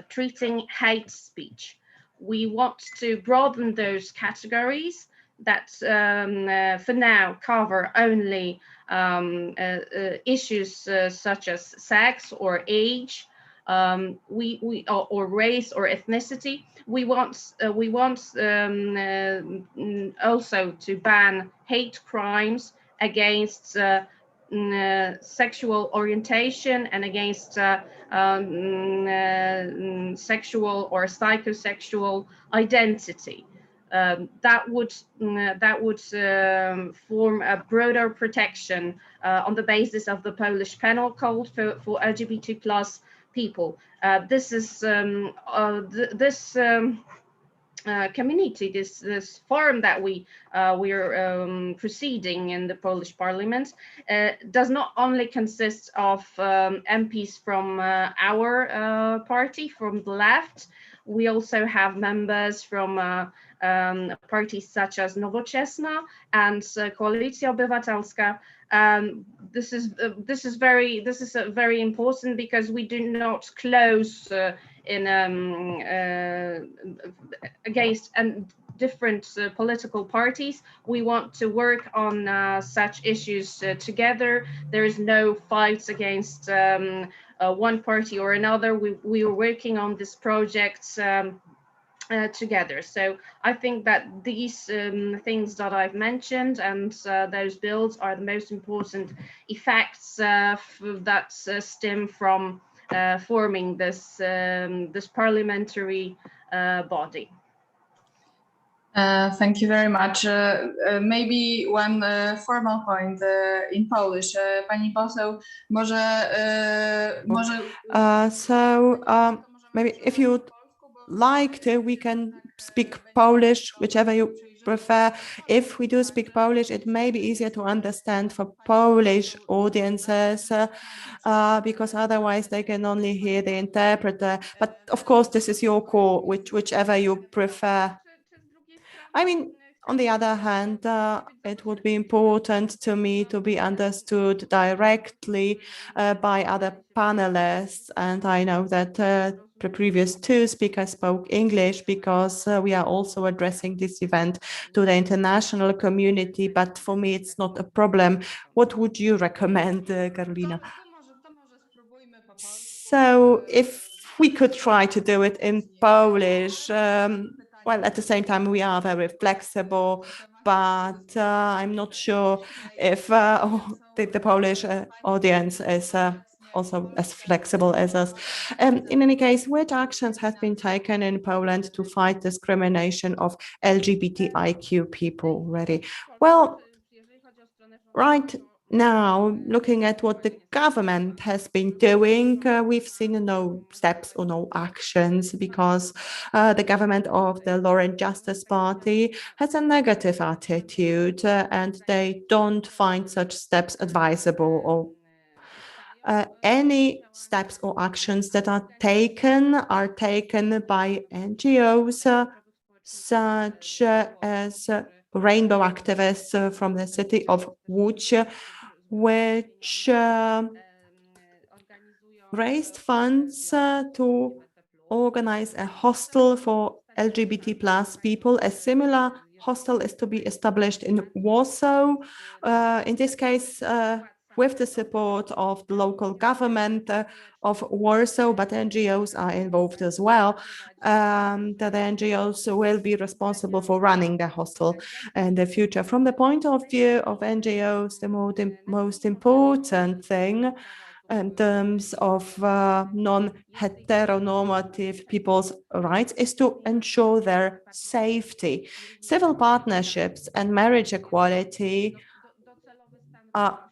treating hate speech. We want to broaden those categories that for now cover only issues such as sex or age, or race or ethnicity. We want also to ban hate crimes against sexual orientation and against sexual or psychosexual identity. That would form a broader protection on the basis of the Polish Penal Code for LGBT plus people. This is community, this forum that we are proceeding in the Polish Parliament does not only consist of MPs from our party, from the left. We also have members from parties such as Nowoczesna and Koalicja Obywatelska. This is very important because we do not close against different political parties. We want to work on such issues together. There is no fights against one party or another. We are working on this project together. So I think that these things that I've mentioned and those bills are the most important effects that stem from forming this parliamentary body. Thank you very much. Maybe one formal point in Polish. Pani poseł, maybe if you like to, we can speak Polish, whichever you prefer. If we do speak Polish, it may be easier to understand for Polish audiences because otherwise they can only hear the interpreter. But of course, this is your call, whichever you prefer. I mean, on the other hand, it would be important to me to be understood directly by other panelists. And I know that the previous two speakers spoke English because we are also addressing this event to the international community. But for me, it's not a problem. What would you recommend, Karolina? So if we could try to do it in Polish, well, at the same time, we are very flexible, but I'm not sure if the Polish audience is also as flexible as us. In any case, which actions have been taken in Poland to fight discrimination of LGBTIQ people already? Well, right now, looking at what the government has been doing, we've seen no steps or no actions because the government of the Law and Justice Party has a negative attitude and they don't find such steps advisable or any steps or actions that are taken by NGOs such as rainbow activists from the city of Łódź, which raised funds to organize a hostel for LGBT plus people. A similar hostel is to be established in Warsaw. In this case, with the support of the local government of Warsaw, but NGOs are involved as well. That the NGOs will be responsible for running the hostel in the future. From the point of view of NGOs, the most important thing in terms of non-heteronormative people's rights is to ensure their safety. Civil partnerships and marriage equality are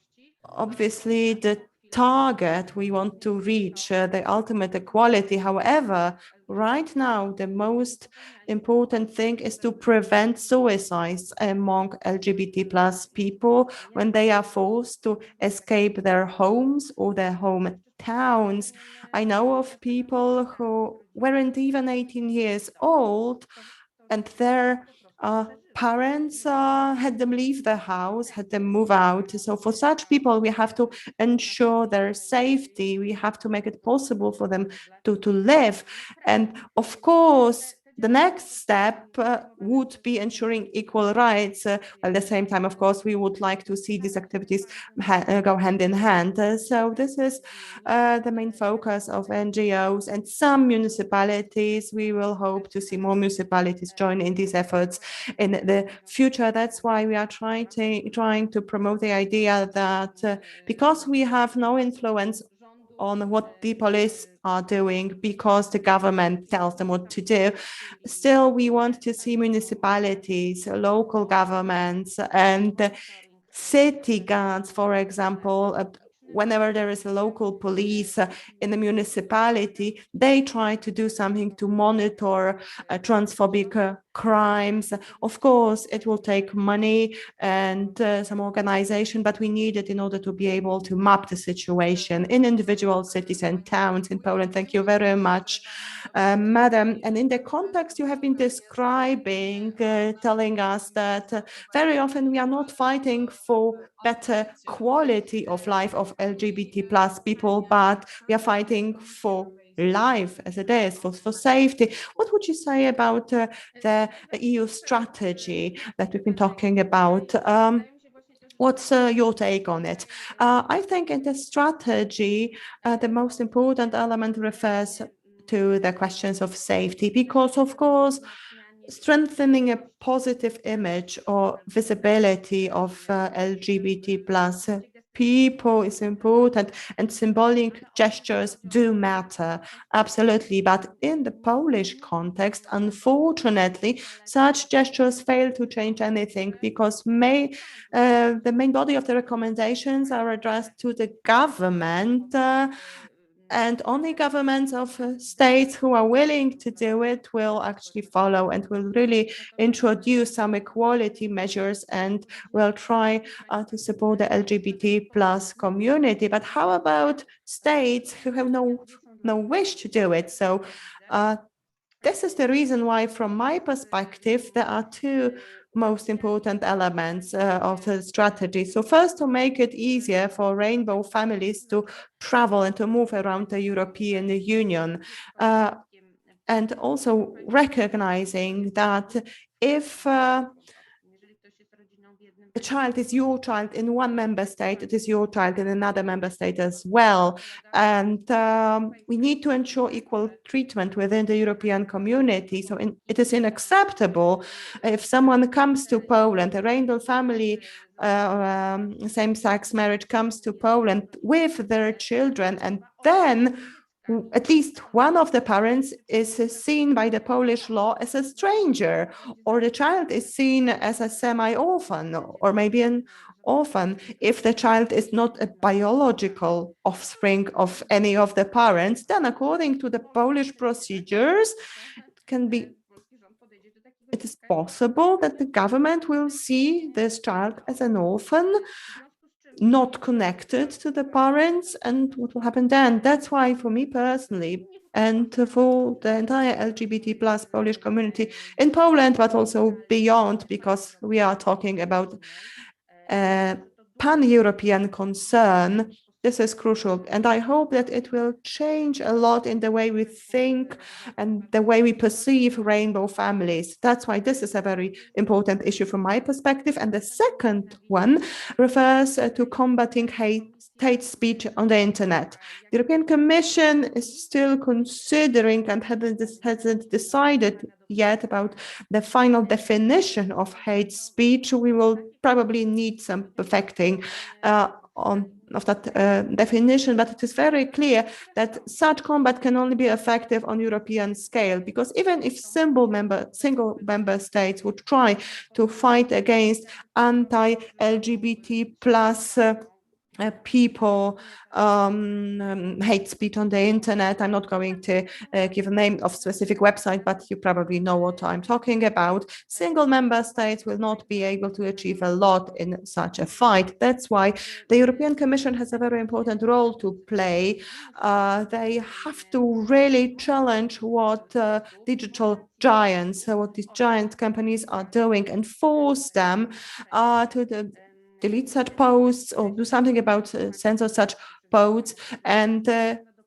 obviously the target we want to reach, the ultimate equality. However, right now, the most important thing is to prevent suicides among LGBT plus people when they are forced to escape their homes or their hometowns. I know of people who weren't even 18 years old and their parents had them leave the house, had them move out. So for such people, we have to ensure their safety. We have to make it possible for them to live. And of course, the next step would be ensuring equal rights. At the same time, of course, we would like to see these activities go hand in hand. So this is the main focus of NGOs and some municipalities. We will hope to see more municipalities join in these efforts in the future. That's why we are trying to promote the idea that because we have no influence on what the police are doing because the government tells them what to do. Still, we want to see municipalities, local governments, and city guards, for example, whenever there is a local police in the municipality, they try to do something to monitor transphobic crimes. Of course, it will take money and some organization, but we need it in order to be able to map the situation in individual cities and towns in Poland. Thank you very much, Madam. And in the context you have been describing, telling us that very often we are not fighting for better quality of life of LGBT plus people, but we are fighting for life as it is, for safety. What would you say about the EU strategy that we've been talking about? What's your take on it? I think in the strategy, the most important element refers to the questions of safety, because of course, strengthening a positive image or visibility of LGBT plus people is important, and symbolic gestures do matter, absolutely. But in the Polish context, unfortunately, such gestures fail to change anything, because the main body of the recommendations are addressed to the government, and only governments of states who are willing to do it will actually follow and will really introduce some equality measures and will try to support the LGBT plus community. But how about states who have no wish to do it? So this is the reason why, from my perspective, there are two most important elements of the strategy. So first, to make it easier for rainbow families to travel and to move around the European Union. And also recognizing that if a child is your child in one member state, it is your child in another member state as well. And we need to ensure equal treatment within the European community. So it is unacceptable if someone comes to Poland, a rainbow family, same-sex marriage comes to Poland with their children, and then at least one of the parents is seen by the Polish law as a stranger, or the child is seen as a semi-orphan, or maybe an orphan, if the child is not a biological offspring of any of the parents. Then according to the Polish procedures, it is possible that the government will see this child as an orphan, not connected to the parents, and what will happen then? That's why, for me personally, and for the entire LGBT plus Polish community in Poland, but also beyond, because we are talking about pan-European concern, this is crucial. And I hope that it will change a lot in the way we think and the way we perceive rainbow families. That's why this is a very important issue from my perspective. And the second one refers to combating hate speech on the internet. The European Commission is still considering and hasn't decided yet about the final definition of hate speech. We will probably need some perfecting of that definition, but it is very clear that such combat can only be effective on European scale, because even if single member states would try to fight against anti-LGBT plus people hate speech on the internet. I'm not going to give a name of specific website, but you probably know what I'm talking about. Single member states will not be able to achieve a lot in such a fight. That's why the European Commission has a very important role to play. They have to really challenge what digital giants, what these giant companies are doing, and force them to delete such posts or do something about censor such posts, and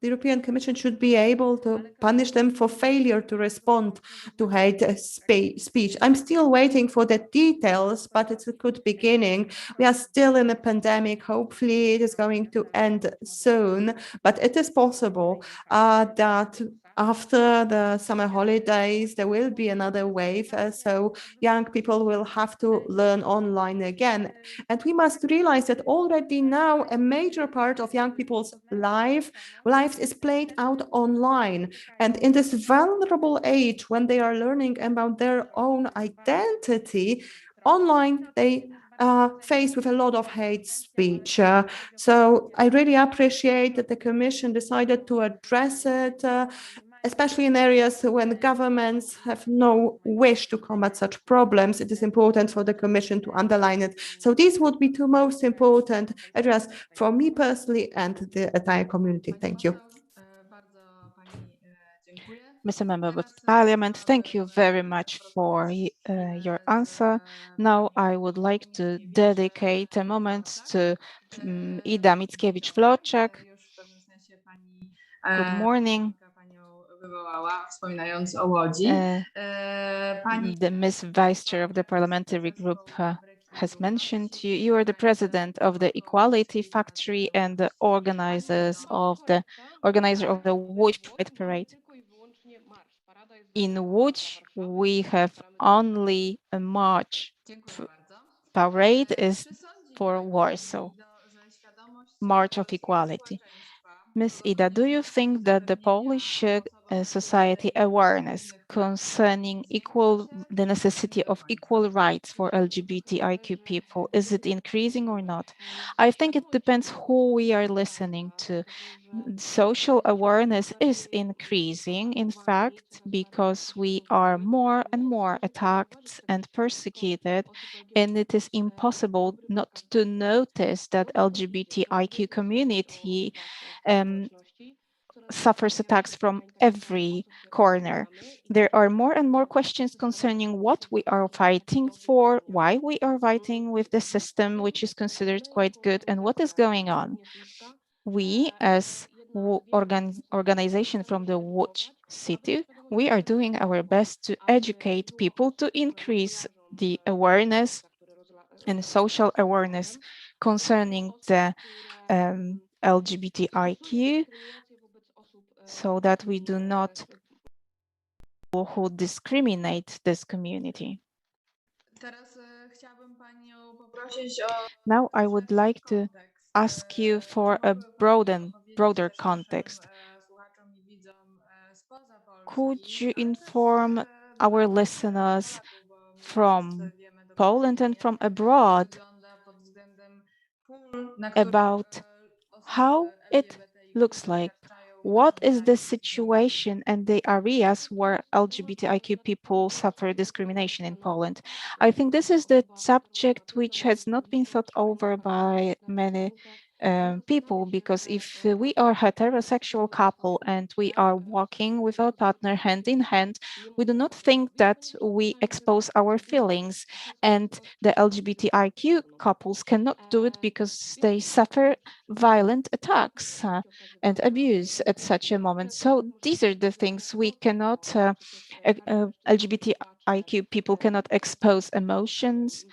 the European Commission should be able to punish them for failure to respond to hate speech. I'm still waiting for the details, but it's a good beginning. We are still in a pandemic. Hopefully it is going to end soon, but it is possible that after the summer holidays, there will be another wave. So young people will have to learn online again. And we must realize that already now a major part of young people's lives is played out online. And in this vulnerable age, when they are learning about their own identity, online, they faced with a lot of hate speech. So I really appreciate that the Commission decided to address it, especially in areas when governments have no wish to combat such problems. It is important for the Commission to underline it. So these would be two most important areas for me personally and the entire community. Thank you. Mr. Member of Parliament, thank you very much for your answer. Now I would like to dedicate a moment to Ida Mickiewicz-Florczak. Good morning. The Miss Vice Chair of the Parliamentary Group has mentioned you. You are the president of the Equality Factory and the organizer of the Łódź Pride Parade. In Łódź, we have only a march. Parade is for Warsaw, March of Equality. Ms. Ida, do you think that the Polish society awareness concerning the necessity of equal rights for LGBTIQ people, is it increasing or not? I think it depends who we are listening to. Social awareness is increasing, in fact, because we are more and more attacked and persecuted, and it is impossible not to notice that LGBTIQ community suffers attacks from every corner. There are more and more questions concerning what we are fighting for, why we are fighting with the system, which is considered quite good, and what is going on. We, as organization from the Łódź city, we are doing our best to educate people to increase the awareness and social awareness concerning the LGBTIQ, so that we do not who discriminate this community. Now I would like to ask you for a broader context. Could you inform our listeners from Poland and from abroad about how it looks like? What is the situation and the areas where LGBTIQ people suffer discrimination in Poland? I think this is the subject which has not been thought over by many people, because if we are a heterosexual couple and we are walking with our partner hand in hand, we do not think that we expose our feelings, and the LGBTIQ couples cannot do it because they suffer violent attacks and abuse at such a moment. So these are the things we cannot, LGBTIQ people cannot expose emotions.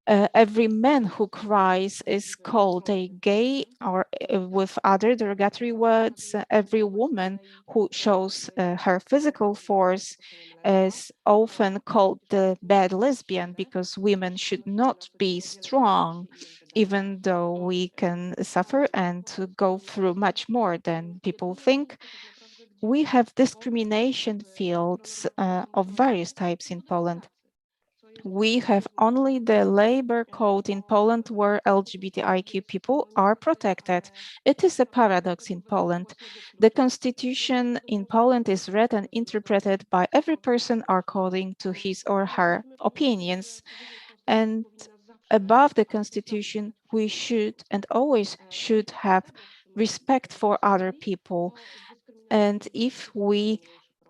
Every man who cries is called a gay, or with other derogatory words. Every woman who shows her physical force is often called the bad lesbian, because women should not be strong, even though we can suffer and go through much more than people think. We have discrimination fields of various types in Poland. We have only the labor code in Poland where LGBTIQ people are protected. It is a paradox in Poland. The constitution in Poland is read and interpreted by every person according to his or her opinions. And above the constitution, we should and always should have respect for other people. And if we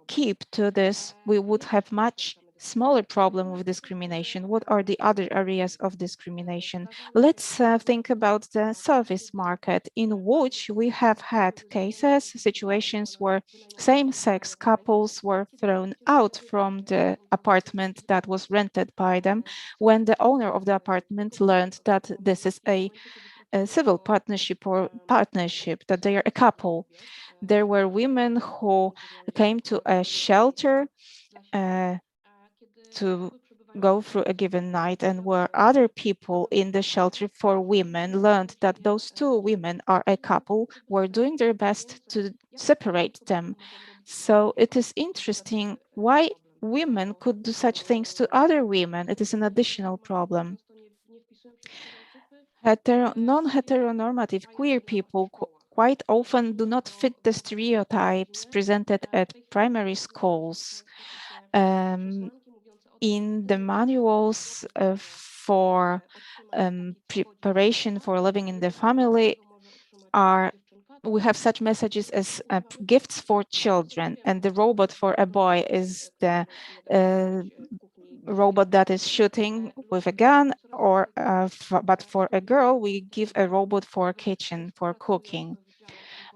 keep to this, we would have much smaller problem with discrimination. What are the other areas of discrimination? Let's think about the service market, in which we have had cases, situations where same-sex couples were thrown out from the apartment that was rented by them when the owner of the apartment learned that this is a civil partnership or partnership, that they are a couple. There were women who came to a shelter to go through a given night, and where other people in the shelter for women learned that those two women are a couple, were doing their best to separate them. So it is interesting why women could do such things to other women. It is an additional problem. Non-heteronormative queer people quite often do not fit the stereotypes presented at primary schools. In the manuals for preparation for living in the family, we have such messages as gifts for children, and the robot for a boy is the robot that is shooting with a gun, or but for a girl we give a robot for kitchen, for cooking.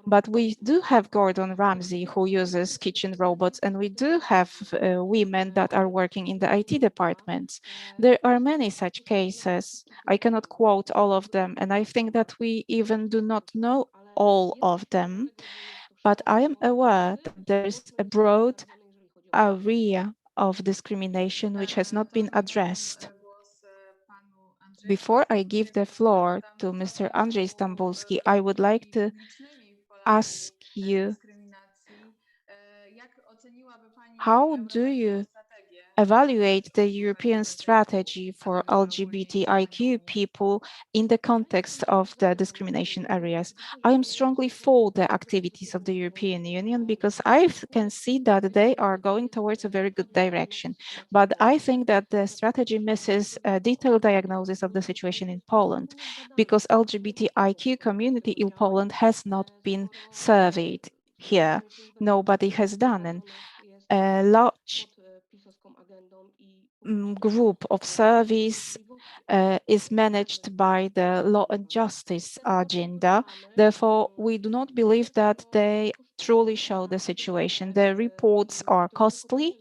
But we do have Gordon Ramsay, who uses kitchen robots, and we do have women that are working in the IT departments. There are many such cases. I cannot quote all of them, and I think that we even do not know all of them. But I am aware that there is a broad area of discrimination which has not been addressed. Before I give the floor to Mr. Andrzej Stambulski, I would like to ask you, how do you evaluate the European strategy for LGBTIQ people in the context of the discrimination areas? I am strongly for the activities of the European Union because I can see that they are going towards a very good direction. But I think that the strategy misses a detailed diagnosis of the situation in Poland, because LGBTIQ community in Poland has not been surveyed here. Nobody has done, and a large group of surveys is managed by the Law and Justice agenda. Therefore, we do not believe that they truly show the situation. The reports are costly,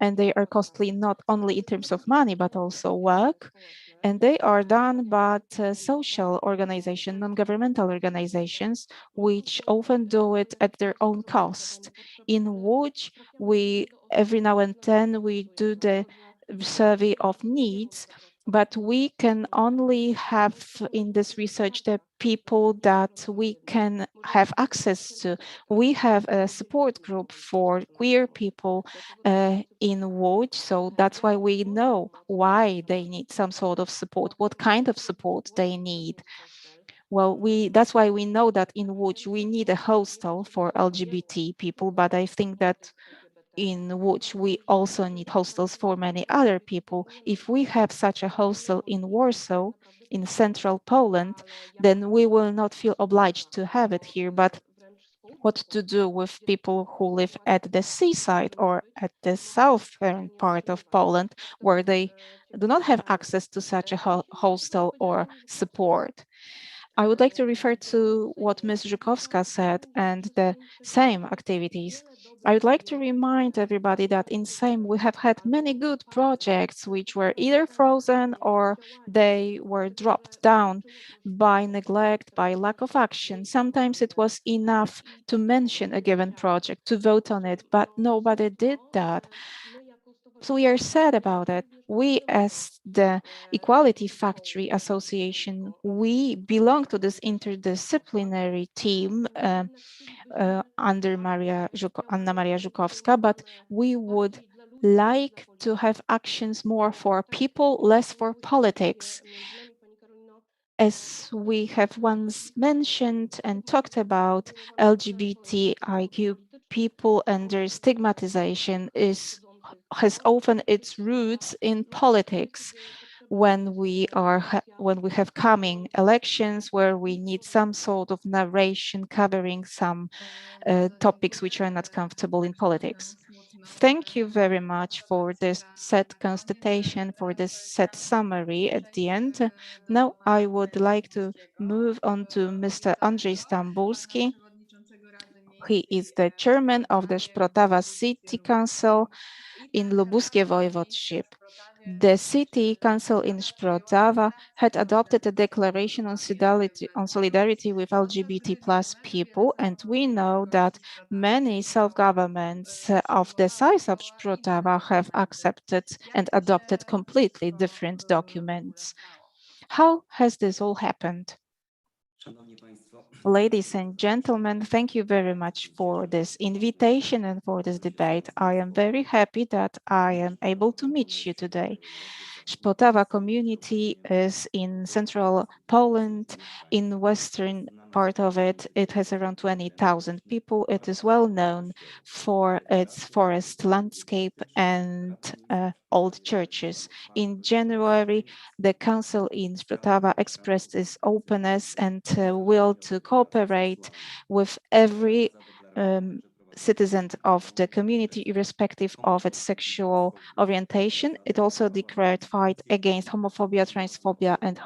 and they are costly not only in terms of money, but also work. And they are done by social organizations, non-governmental organizations, which often do it at their own cost, in which we, every now and then, we do the survey of needs, but we can only have in this research the people that we can have access to. We have a support group for queer people in Łódź, so that's why we know why they need some sort of support, what kind of support they need. Well, that's why we know that in Łódź we need a hostel for LGBT people, but I think that in which we also need hostels for many other people. If we have such a hostel in Warsaw, in central Poland, then we will not feel obliged to have it here. But what to do with people who live at the seaside or at the southern part of Poland, where they do not have access to such a hostel or support? I would like to refer to what Ms. Żukowska said and the same activities. I would like to remind everybody that in SAME we have had many good projects which were either frozen or they were dropped down by neglect, by lack of action. Sometimes it was enough to mention a given project, to vote on it, but nobody did that. So we are sad about it. We, as the Equality Factory Association, we belong to this interdisciplinary team under Anna Maria Żukowska, but we would like to have actions more for people, less for politics. As we have once mentioned and talked about, LGBTIQ people and their stigmatization has often its roots in politics. When we have coming elections where we need some sort of narration covering some topics which are not comfortable in politics. Thank you very much for this set constatation, for this set summary at the end. Now I would like to move on to Mr. Andrzej Stambulski. He is the chairman of the Szprotawa City Council in Lubuskie Voivodeship. The City Council in Szprotawa had adopted a declaration on solidarity with LGBT plus people, and we know that many self-governments of the size of Szprotawa have accepted and adopted completely different documents. How has this all happened? Ladies and gentlemen, thank you very much for this invitation and for this debate. I am very happy that I am able to meet you today. Szprotawa community is in central Poland. In western part of it, it has around 20,000 people. It is well known for its forest landscape and old churches. In January, the council in Szprotawa expressed its openness and will to cooperate with every citizen of the community, irrespective of its sexual orientation. It also declared fight against homophobia, transphobia, and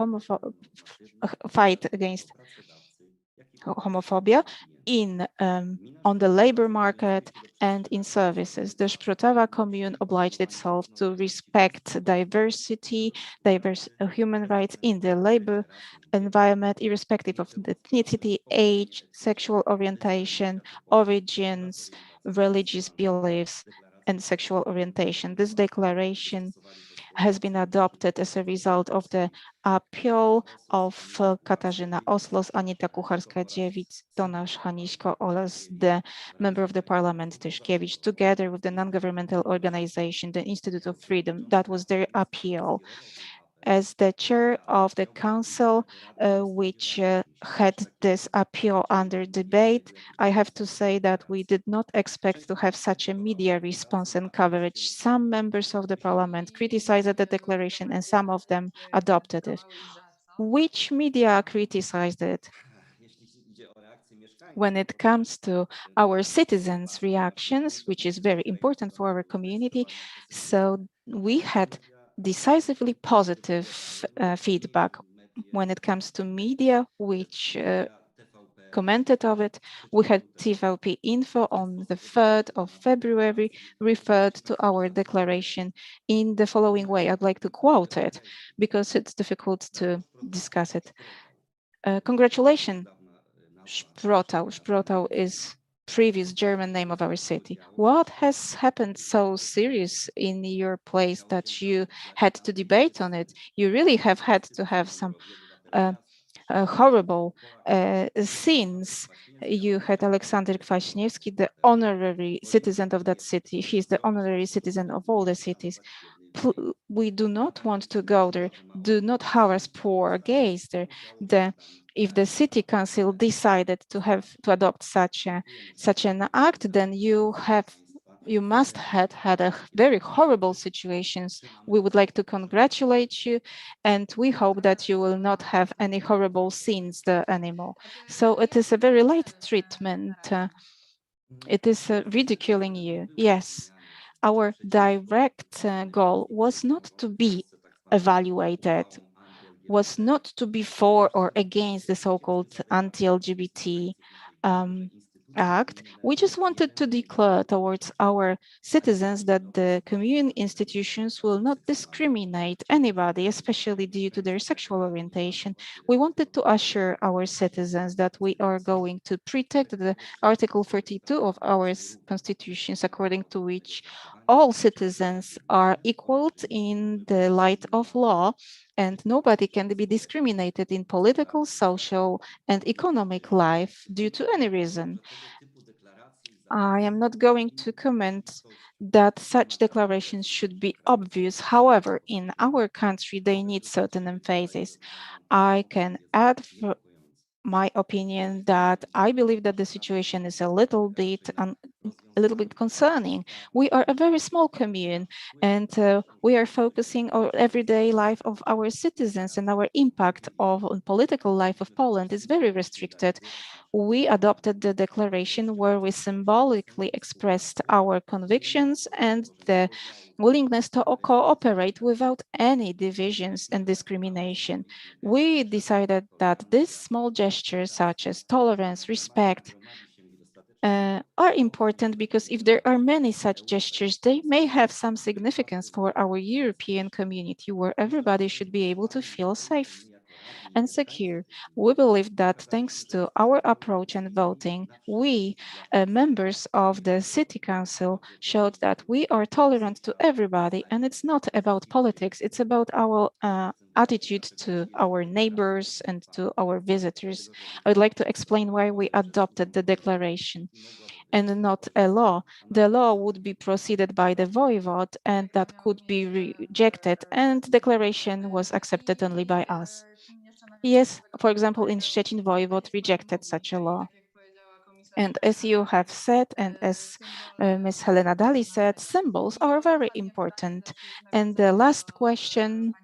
fight against homophobia on the labor market and in services. The Szprotawa commune obliged itself to respect diversity, diverse human rights in the labor environment, irrespective of ethnicity, age, sexual orientation, origins, religious beliefs, and sexual orientation. This declaration has been adopted as a result of the appeal of Katarzyna Oslos, Anita Kucharska-Dziewic, Tomasz Haniśko, oraz the member of the parliament, Tyszkiewicz, together with the non-governmental organization, the Institute of Freedom. That was their appeal. As the chair of the council, which had this appeal under debate, I have to say that we did not expect to have such a media response and coverage. Some members of the parliament criticized the declaration and some of them adopted it. Which media criticized it? When it comes to our citizens' reactions, which is very important for our community, so we had decisively positive feedback. When it comes to media, which commented of it, we had TVP Info on the 3rd of February referred to our declaration in the following way. I'd like to quote it because it's difficult to discuss it. Congratulations, Szprotał. Szprotał is previous German name of our city. What has happened so serious in your place that you had to debate on it? You really have had to have some horrible scenes. You had Aleksander Kwaśniewski, the honorary citizen of that city. He's the honorary citizen of all the cities. We do not want to go there. Do not harass poor gays there. If the city council decided to adopt such an act, then you must have had a very horrible situations. We would like to congratulate you, and we hope that you will not have any horrible scenes there anymore. So it is a very light treatment. It is ridiculing you. Yes, our direct goal was not to be evaluated, was not to be for or against the so-called anti-LGBT act. We just wanted to declare towards our citizens that the commune institutions will not discriminate anybody, especially due to their sexual orientation. We wanted to assure our citizens that we are going to protect the Article 32 of our constitutions, according to which all citizens are equal in the light of law, and nobody can be discriminated in political, social, and economic life due to any reason. I am not going to comment that such declarations should be obvious. However, in our country, they need certain emphasis. I can add my opinion that I believe that the situation is a little bit a little bit concerning. We are a very small commune, and we are focusing on everyday life of our citizens, and our impact on political life of Poland is very restricted. We adopted the declaration where we symbolically expressed our convictions and the willingness to cooperate without any divisions and discrimination. We decided that these small gestures, such as tolerance, respect, are important because if there are many such gestures, they may have some significance for our European community where everybody should be able to feel safe and secure. We believe that thanks to our approach and voting, we, members of the City Council, showed that we are tolerant to everybody, and it's not about politics, it's about our attitude to our neighbors and to our visitors. I would like to explain why we adopted the declaration and not a law. The law would be proceeded by the voivode, and that could be rejected, and declaration was accepted only by us. Yes, for example, in Szczecin, voivode rejected such a law. And as you have said, and as Ms. Helena Dalli said, symbols are very important. And the last question.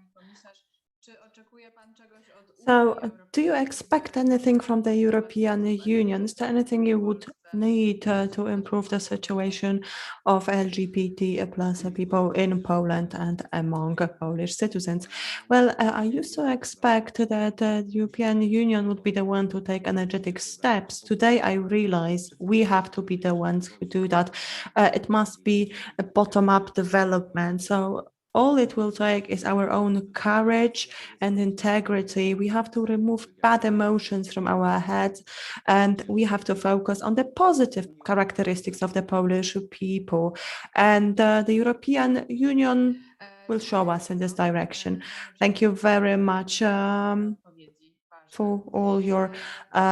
So, do you expect anything from the European Union? Is there anything you would need to improve the situation of LGBT plus people in Poland and among Polish citizens? Well, I used to expect that the European Union would be the one to take energetic steps. Today, I realize we have to be the ones who do that. It must be a bottom-up development. So all it will take is our own courage and integrity. We have to remove bad emotions from our heads, and we have to focus on the positive characteristics of the Polish people. And the European Union will show us in this direction. Thank you very much for all your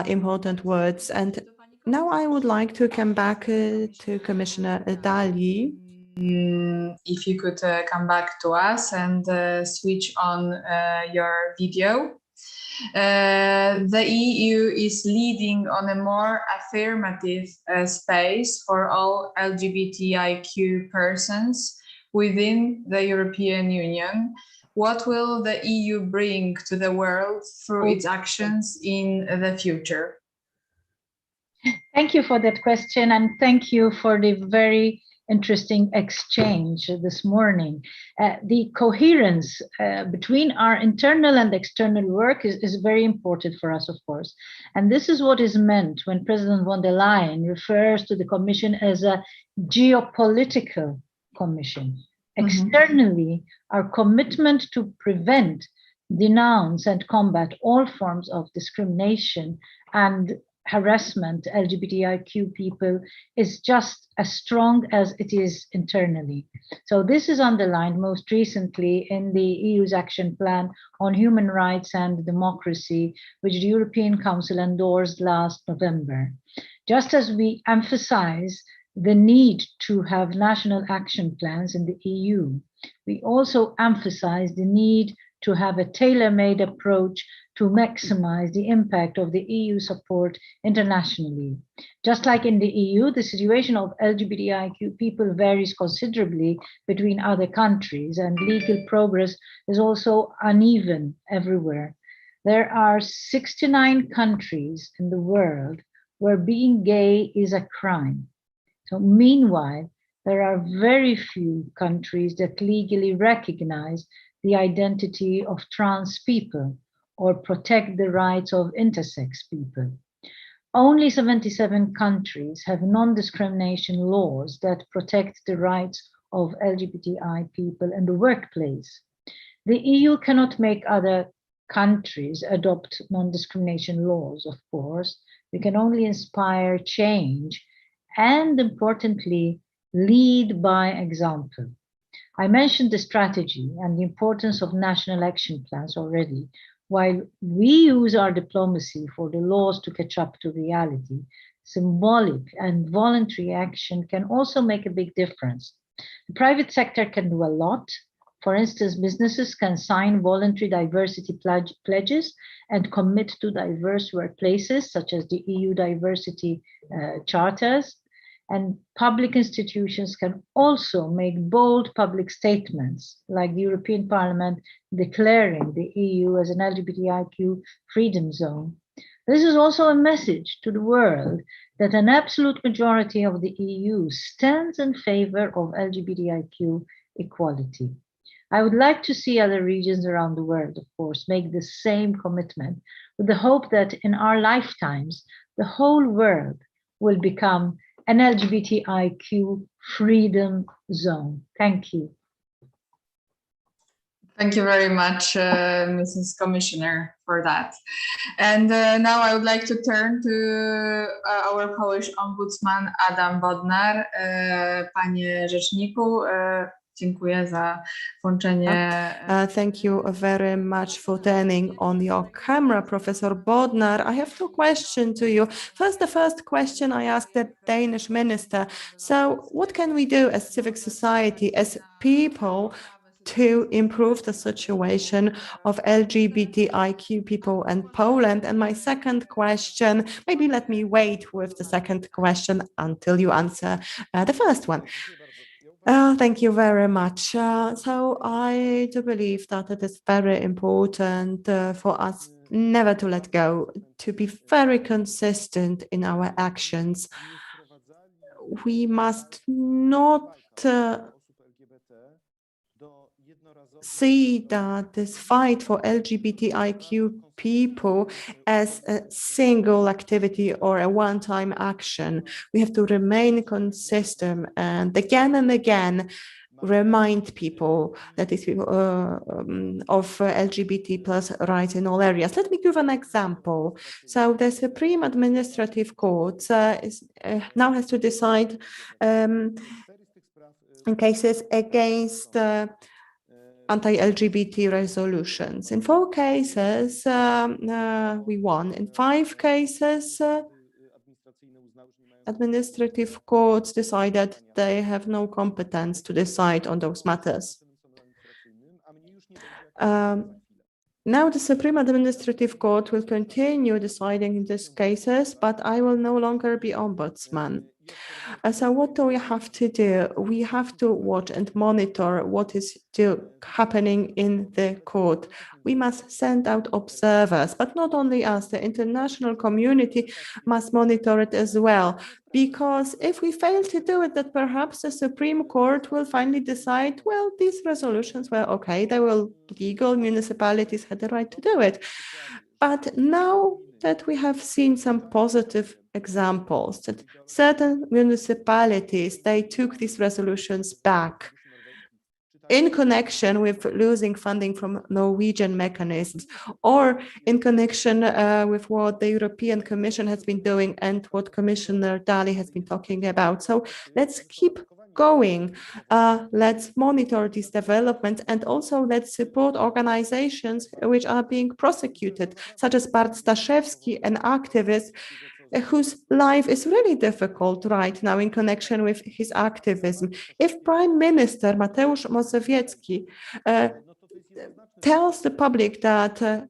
important words. And now I would like to come back to Commissioner Dalli. If you could come back to us and switch on your video. The EU is leading on a more affirmative space for all LGBTIQ persons within the European Union. What will the EU bring to the world through its actions in the future? Thank you for that question, and thank you for the very interesting exchange this morning. The coherence between our internal and external work is very important for us, of course. And this is what is meant when President von der Leyen refers to the Commission as a geopolitical commission. Externally, our commitment to prevent, denounce, and combat all forms of discrimination and harassment LGBTIQ people is just as strong as it is internally. So this is underlined most recently in the EU's action plan on human rights and democracy, which the European Council endorsed last November. Just as we emphasize the need to have national action plans in the EU, we also emphasize the need to have a tailor-made approach to maximize the impact of the EU support internationally. Just like in the EU, the situation of LGBTIQ people varies considerably between other countries, and legal progress is also uneven everywhere. There are 69 countries in the world where being gay is a crime. So meanwhile, there are very few countries that legally recognize the identity of trans people or protect the rights of intersex people. Only 77 countries have non-discrimination laws that protect the rights of LGBTI people in the workplace. The EU cannot make other countries adopt non-discrimination laws, of course. We can only inspire change and, importantly, lead by example. I mentioned the strategy and the importance of national action plans already. While we use our diplomacy for the laws to catch up to reality, symbolic and voluntary action can also make a big difference. The private sector can do a lot. For instance, businesses can sign voluntary diversity pledges and commit to diverse workplaces, such as the EU diversity charters. And public institutions can also make bold public statements, like the European Parliament declaring the EU as an LGBTIQ freedom zone. This is also a message to the world that an absolute majority of the EU stands in favor of LGBTIQ equality. I would like to see other regions around the world, of course, make the same commitment, with the hope that in our lifetimes, the whole world will become an LGBTIQ freedom zone. Thank you. Thank you very much, Mrs. Commissioner, for that. And now I would like to turn to our Polish Ombudsman, Adam Bodnar. Panie Rzeczniku, dziękuję za włączenie. Thank you very much for turning on your camera, Professor Bodnar. I have two questions to you. First, the first question I asked the Danish minister. So what can we do as civic society, as people, to improve the situation of LGBTIQ people in Poland? And my second question, maybe let me wait with the second question until you answer the first one. Thank you very much. So I do believe that it is very important for us never to let go, to be very consistent in our actions. We must not see that this fight for LGBTIQ people as a single activity or a one-time action. We have to remain consistent and again remind people that these people of LGBT plus rights in all areas. Let me give an example. So the Supreme Administrative Court now has to decide in cases against anti-LGBT resolutions. In 4 cases, we won. In 5 cases, administrative courts decided they have no competence to decide on those matters. Now the Supreme Administrative Court will continue deciding in these cases, but I will no longer be ombudsman. So what do we have to do? We have to watch and monitor what is still happening in the court. We must send out observers, but not only us, the international community must monitor it as well. Because if we fail to do it, that perhaps the Supreme Court will finally decide, well, these resolutions were okay, they were legal, municipalities had the right to do it. But now that we have seen some positive examples, that certain municipalities, they took these resolutions back in connection with losing funding from Norwegian mechanisms, or in connection with what the European Commission has been doing and what Commissioner Dalli has been talking about. So let's keep going. Let's monitor these developments, and also let's support organizations which are being prosecuted, such as Bart Staszewski, an activist whose life is really difficult right now in connection with his activism. If Prime Minister Mateusz Morawiecki tells the public that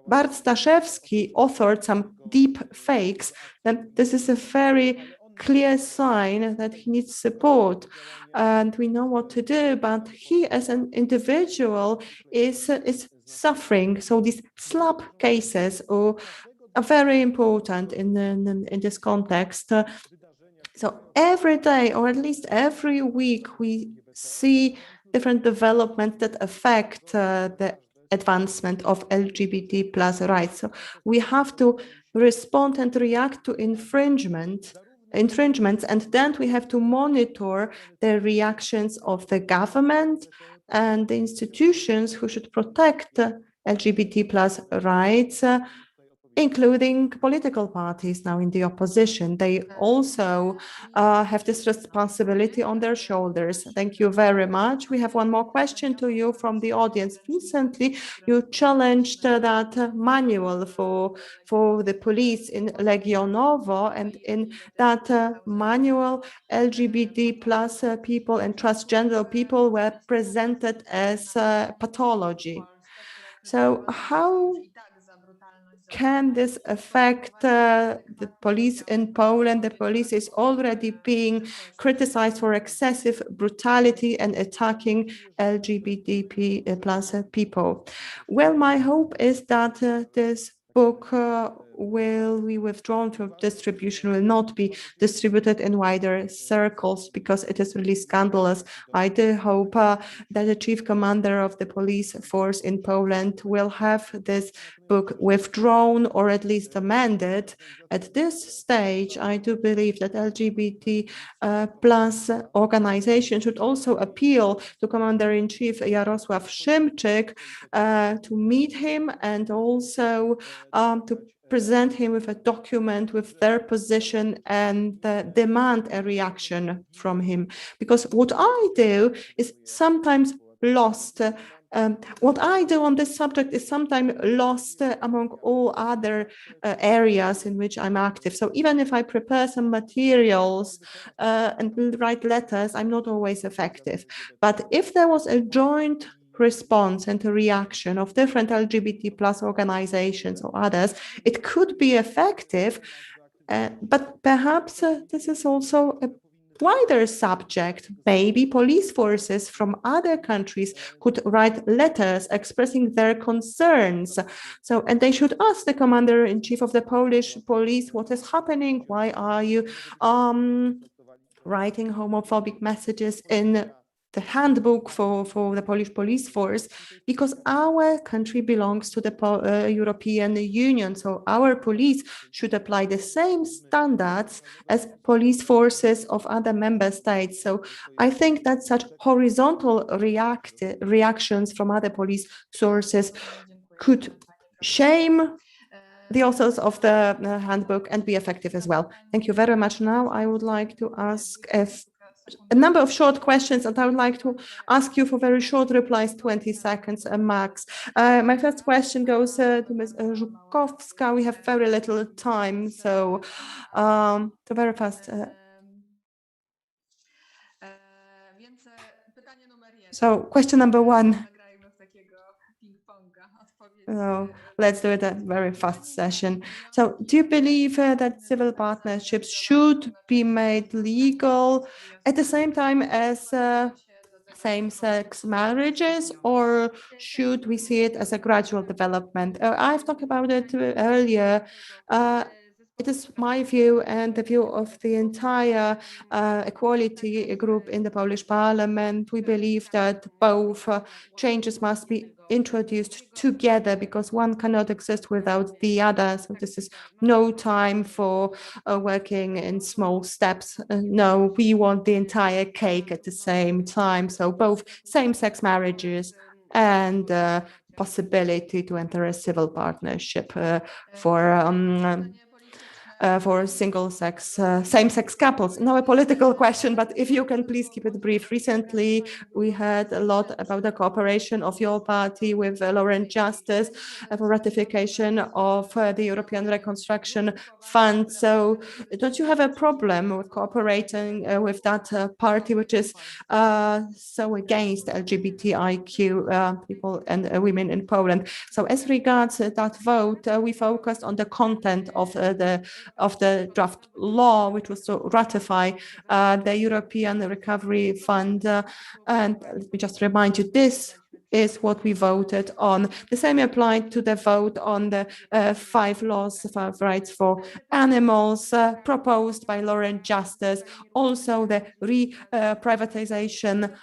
Bart Staszewski authored some deep fakes, then this is a very clear sign that he needs support, and we know what to do, but he as an individual is suffering. So these slap cases are very important in this context. So every day, or at least every week, we see different developments that affect the advancement of LGBT plus rights. So we have to respond and react to infringements, and then we have to monitor the reactions of the government and the institutions who should protect LGBT plus rights, including political parties now in the opposition. They also have this responsibility on their shoulders. Thank you very much. We have one more question to you from the audience. Recently, you challenged that manual for the police in Legionowo, and in that manual, LGBT plus people and transgender people were presented as pathology. So how can this affect the police in Poland? The police is already being criticized for excessive brutality and attacking LGBT plus people. Well, my hope is that this book will be withdrawn from distribution, will not be distributed in wider circles, because it is really scandalous. I do hope that the chief commander of the police force in Poland will have this book withdrawn or at least amended. At this stage, I do believe that LGBT plus organization should also appeal to Commander-in-Chief Jarosław Szymczyk to meet him and also to present him with a document with their position and demand a reaction from him. Because what I do is sometimes lost. What I do on this subject is sometimes lost among all other areas in which I'm active. So even if I prepare some materials and write letters, I'm not always effective. But if there was a joint response and a reaction of different LGBT plus organizations or others, it could be effective. But perhaps this is also a wider subject. Maybe police forces from other countries could write letters expressing their concerns. So, and they should ask the commander-in-chief of the Polish police, what is happening? Why are you writing homophobic messages in the handbook for the Polish police force? Because our country belongs to the European Union, so our police should apply the same standards as police forces of other member states. So I think that such horizontal reactions from other police sources could shame the authors of the handbook and be effective as well. Thank you very much. Now I would like to ask a number of short questions, and I would like to ask you for very short replies, 20 seconds max. My first question goes to Ms. Żukowska. We have very little time, so very fast. So question number one. So let's do it a very fast session. So do you believe that civil partnerships should be made legal at the same time as same-sex marriages, or should we see it as a gradual development? I've talked about it earlier. It is my view and the view of the entire equality group in the Polish Parliament. We believe that both changes must be introduced together, because one cannot exist without the other. So this is no time for working in small steps. No, we want the entire cake at the same time. So both same-sex marriages and possibility to enter a civil partnership for single-sex, same-sex couples. Now a political question, but if you can please keep it brief. Recently, we heard a lot about the cooperation of your party with Laurent Justice for ratification of the European Reconstruction Fund. So don't you have a problem with cooperating with that party, which is so against LGBTIQ people and women in Poland? So as regards that vote, we focused on the content of the draft law, which was to ratify the European Recovery Fund. And let me just remind you, this is what we voted on. The same applied to the vote on the 5 laws, 5 rights for animals proposed by Laurent Justice. Also the privatization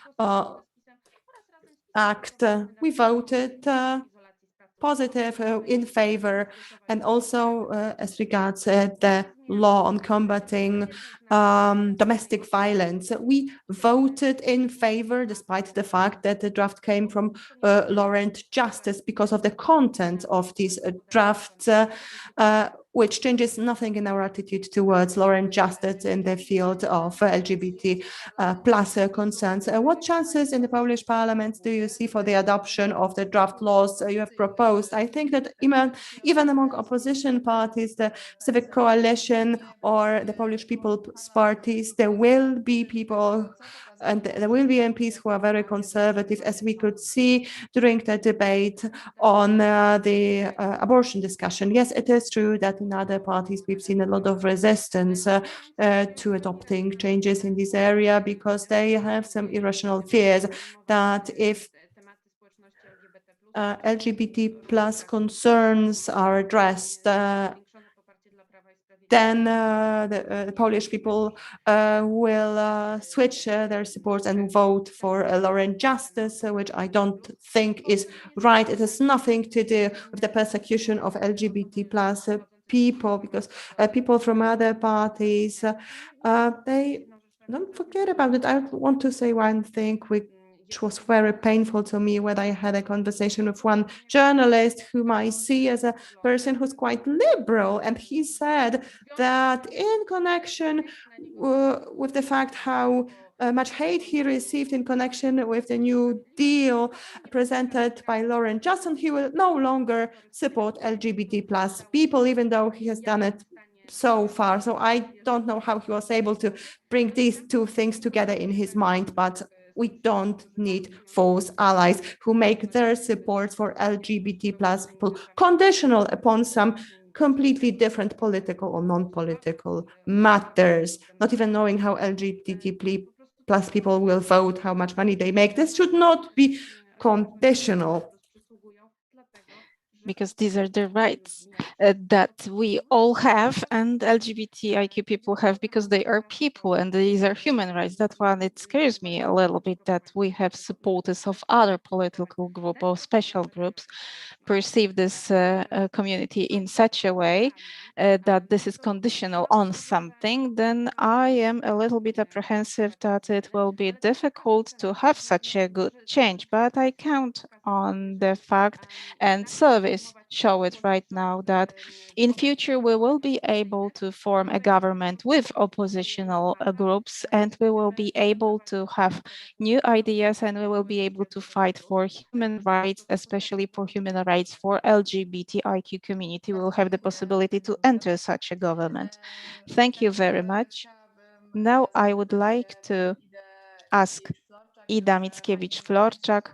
act. We voted positive in favor, and also as regards the law on combating domestic violence. We voted in favor, despite the fact that the draft came from Laurent Justice, because of the content of these drafts, which changes nothing in our attitude towards Laurent Justice in the field of LGBT plus concerns. What chances in the Polish Parliament do you see for the adoption of the draft laws you have proposed? I think that even among opposition parties, the Civic Coalition or the Polish People's parties, there will be people and there will be MPs who are very conservative, as we could see during the debate on the abortion discussion. Yes, it is true that in other parties we've seen a lot of resistance to adopting changes in this area because they have some irrational fears that if LGBT plus concerns are addressed, then the Polish people will switch their support and vote for law and justice, which I don't think is right. It has nothing to do with the persecution of LGBT plus people, because people from other parties, they don't forget about it. I want to say one thing which was very painful to me when I had a conversation with one journalist whom I see as a person who's quite liberal, and he said that in connection with the fact how much hate he received in connection with the New Deal presented by Lauren Johnson, he will no longer support LGBT plus people, even though he has done it so far. So I don't know how he was able to bring these two things together in his mind, but we don't need false allies who make their support for LGBT plus people conditional upon some completely different political or non-political matters, not even knowing how LGBT plus people will vote, how much money they make. This should not be conditional. Because these are the rights that we all have and LGBTIQ people have, because they are people and these are human rights. That's why it scares me a little bit that we have supporters of other political groups or special groups perceive this community in such a way that this is conditional on something. Then I am a little bit apprehensive that it will be difficult to have such a good change, but I count on the fact, and surveys show it right now, that in future we will be able to form a government with oppositional groups, and we will be able to have new ideas, and we will be able to fight for human rights, especially for human rights for LGBTIQ community. We will have the possibility to enter such a government. Thank you very much. Now I would like to ask Ida Mickiewicz-Florczak.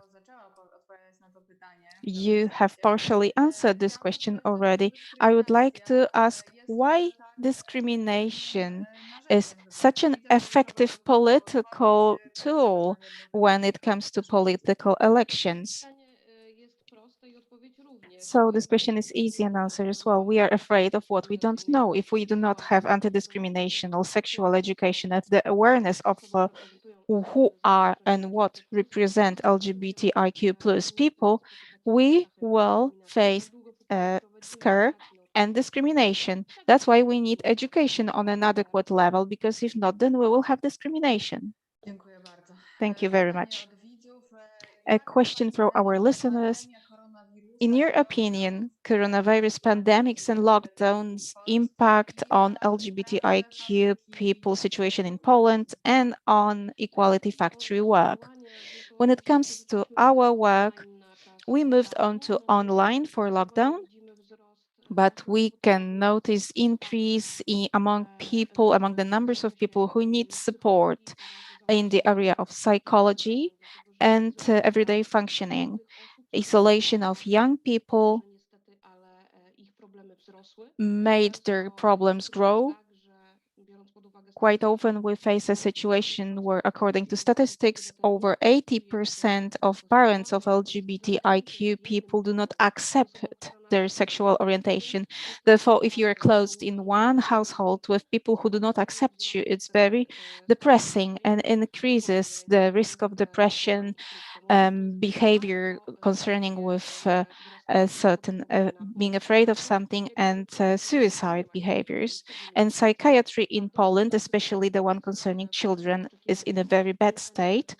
You have partially answered this question already. I would like to ask why discrimination is such an effective political tool when it comes to political elections. So this question is easy and answer as well. We are afraid of what we don't know. If we do not have anti-discrimination or sexual education and the awareness of who are and what represent LGBTIQ plus people, we will face scare and discrimination. That's why we need education on an adequate level, because if not, then we will have discrimination. Thank you very much. A question for our listeners. In your opinion, coronavirus pandemics and lockdowns impact on LGBTIQ people situation in Poland and on equality factory work? When it comes to our work, we moved on to online for lockdown, but we can notice increase among the numbers of people who need support in the area of psychology and everyday functioning. Isolation of young people made their problems grow. Quite often we face a situation where, according to statistics, over 80% of parents of LGBTIQ people do not accept their sexual orientation. Therefore, if you are closed in one household with people who do not accept you, it's very depressing and increases the risk of depression, behavior concerning with a certain being afraid of something, and suicide behaviors. And psychiatry in Poland, especially the one concerning children, is in a very bad state.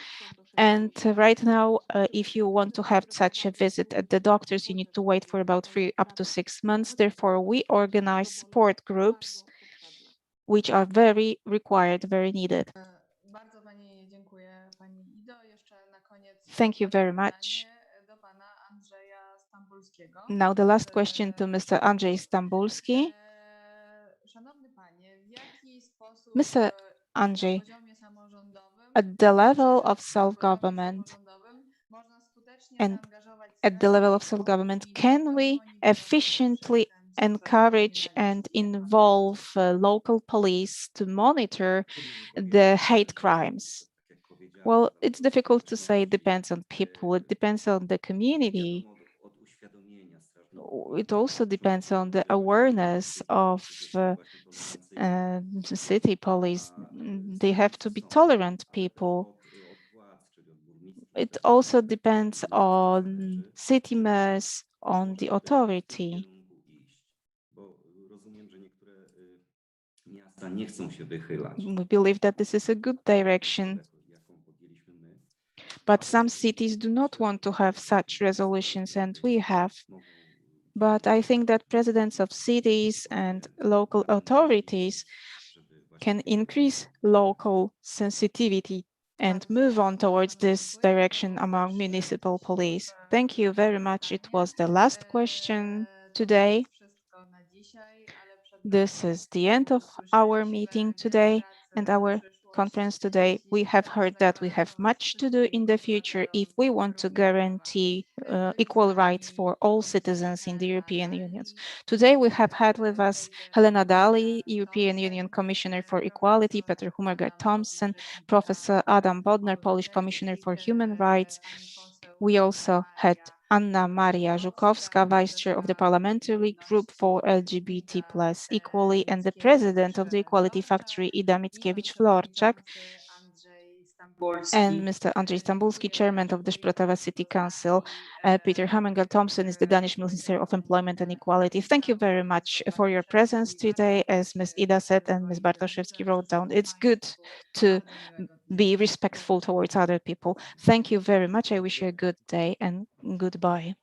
And right now, if you want to have such a visit at the doctors, you need to wait for about 3 up to 6 months. Therefore, we organize support groups, which are very required, very needed. Thank you very much. Now the last question to Mr. Andrzej Stambulski. Mr. Andrzej, at the level of self-government and at the level of self-government, can we efficiently encourage and involve local police to monitor the hate crimes? Well, it's difficult to say. It depends on people. It depends on the community. It also depends on the awareness of city police. They have to be tolerant people. It also depends on city mayors, on the authority. We believe that this is a good direction, but some cities do not want to have such resolutions, and we have. But I think that presidents of cities and local authorities can increase local sensitivity and move on towards this direction among municipal police. Thank you very much. It was the last question today. This is the end of our meeting today and our conference today. We have heard that we have much to do in the future if we want to guarantee equal rights for all citizens in the European Union. Today we have had with us Helena Dalli, European Union Commissioner for Equality, Peter HUMMELGAARD Thompson, Professor Adam Bodnar, Polish Commissioner for Human Rights. We also had Anna Maria Żukowska, Vice Chair of the Parliamentary Group for LGBT plus Equally, and the President of the Equality Factory, Ida Mickiewicz-Florczak, and Mr. Andrzej Stambulski, Chairman of the Szprotawa City Council. Peter HUMMELGAARD Thompson is the Danish Minister of Employment and Equality. Thank you very much for your presence today. As Ms. Ida said and Ms. Bartoszewski wrote down, it's good to be respectful towards other people. Thank you very much. I wish you a good day and goodbye.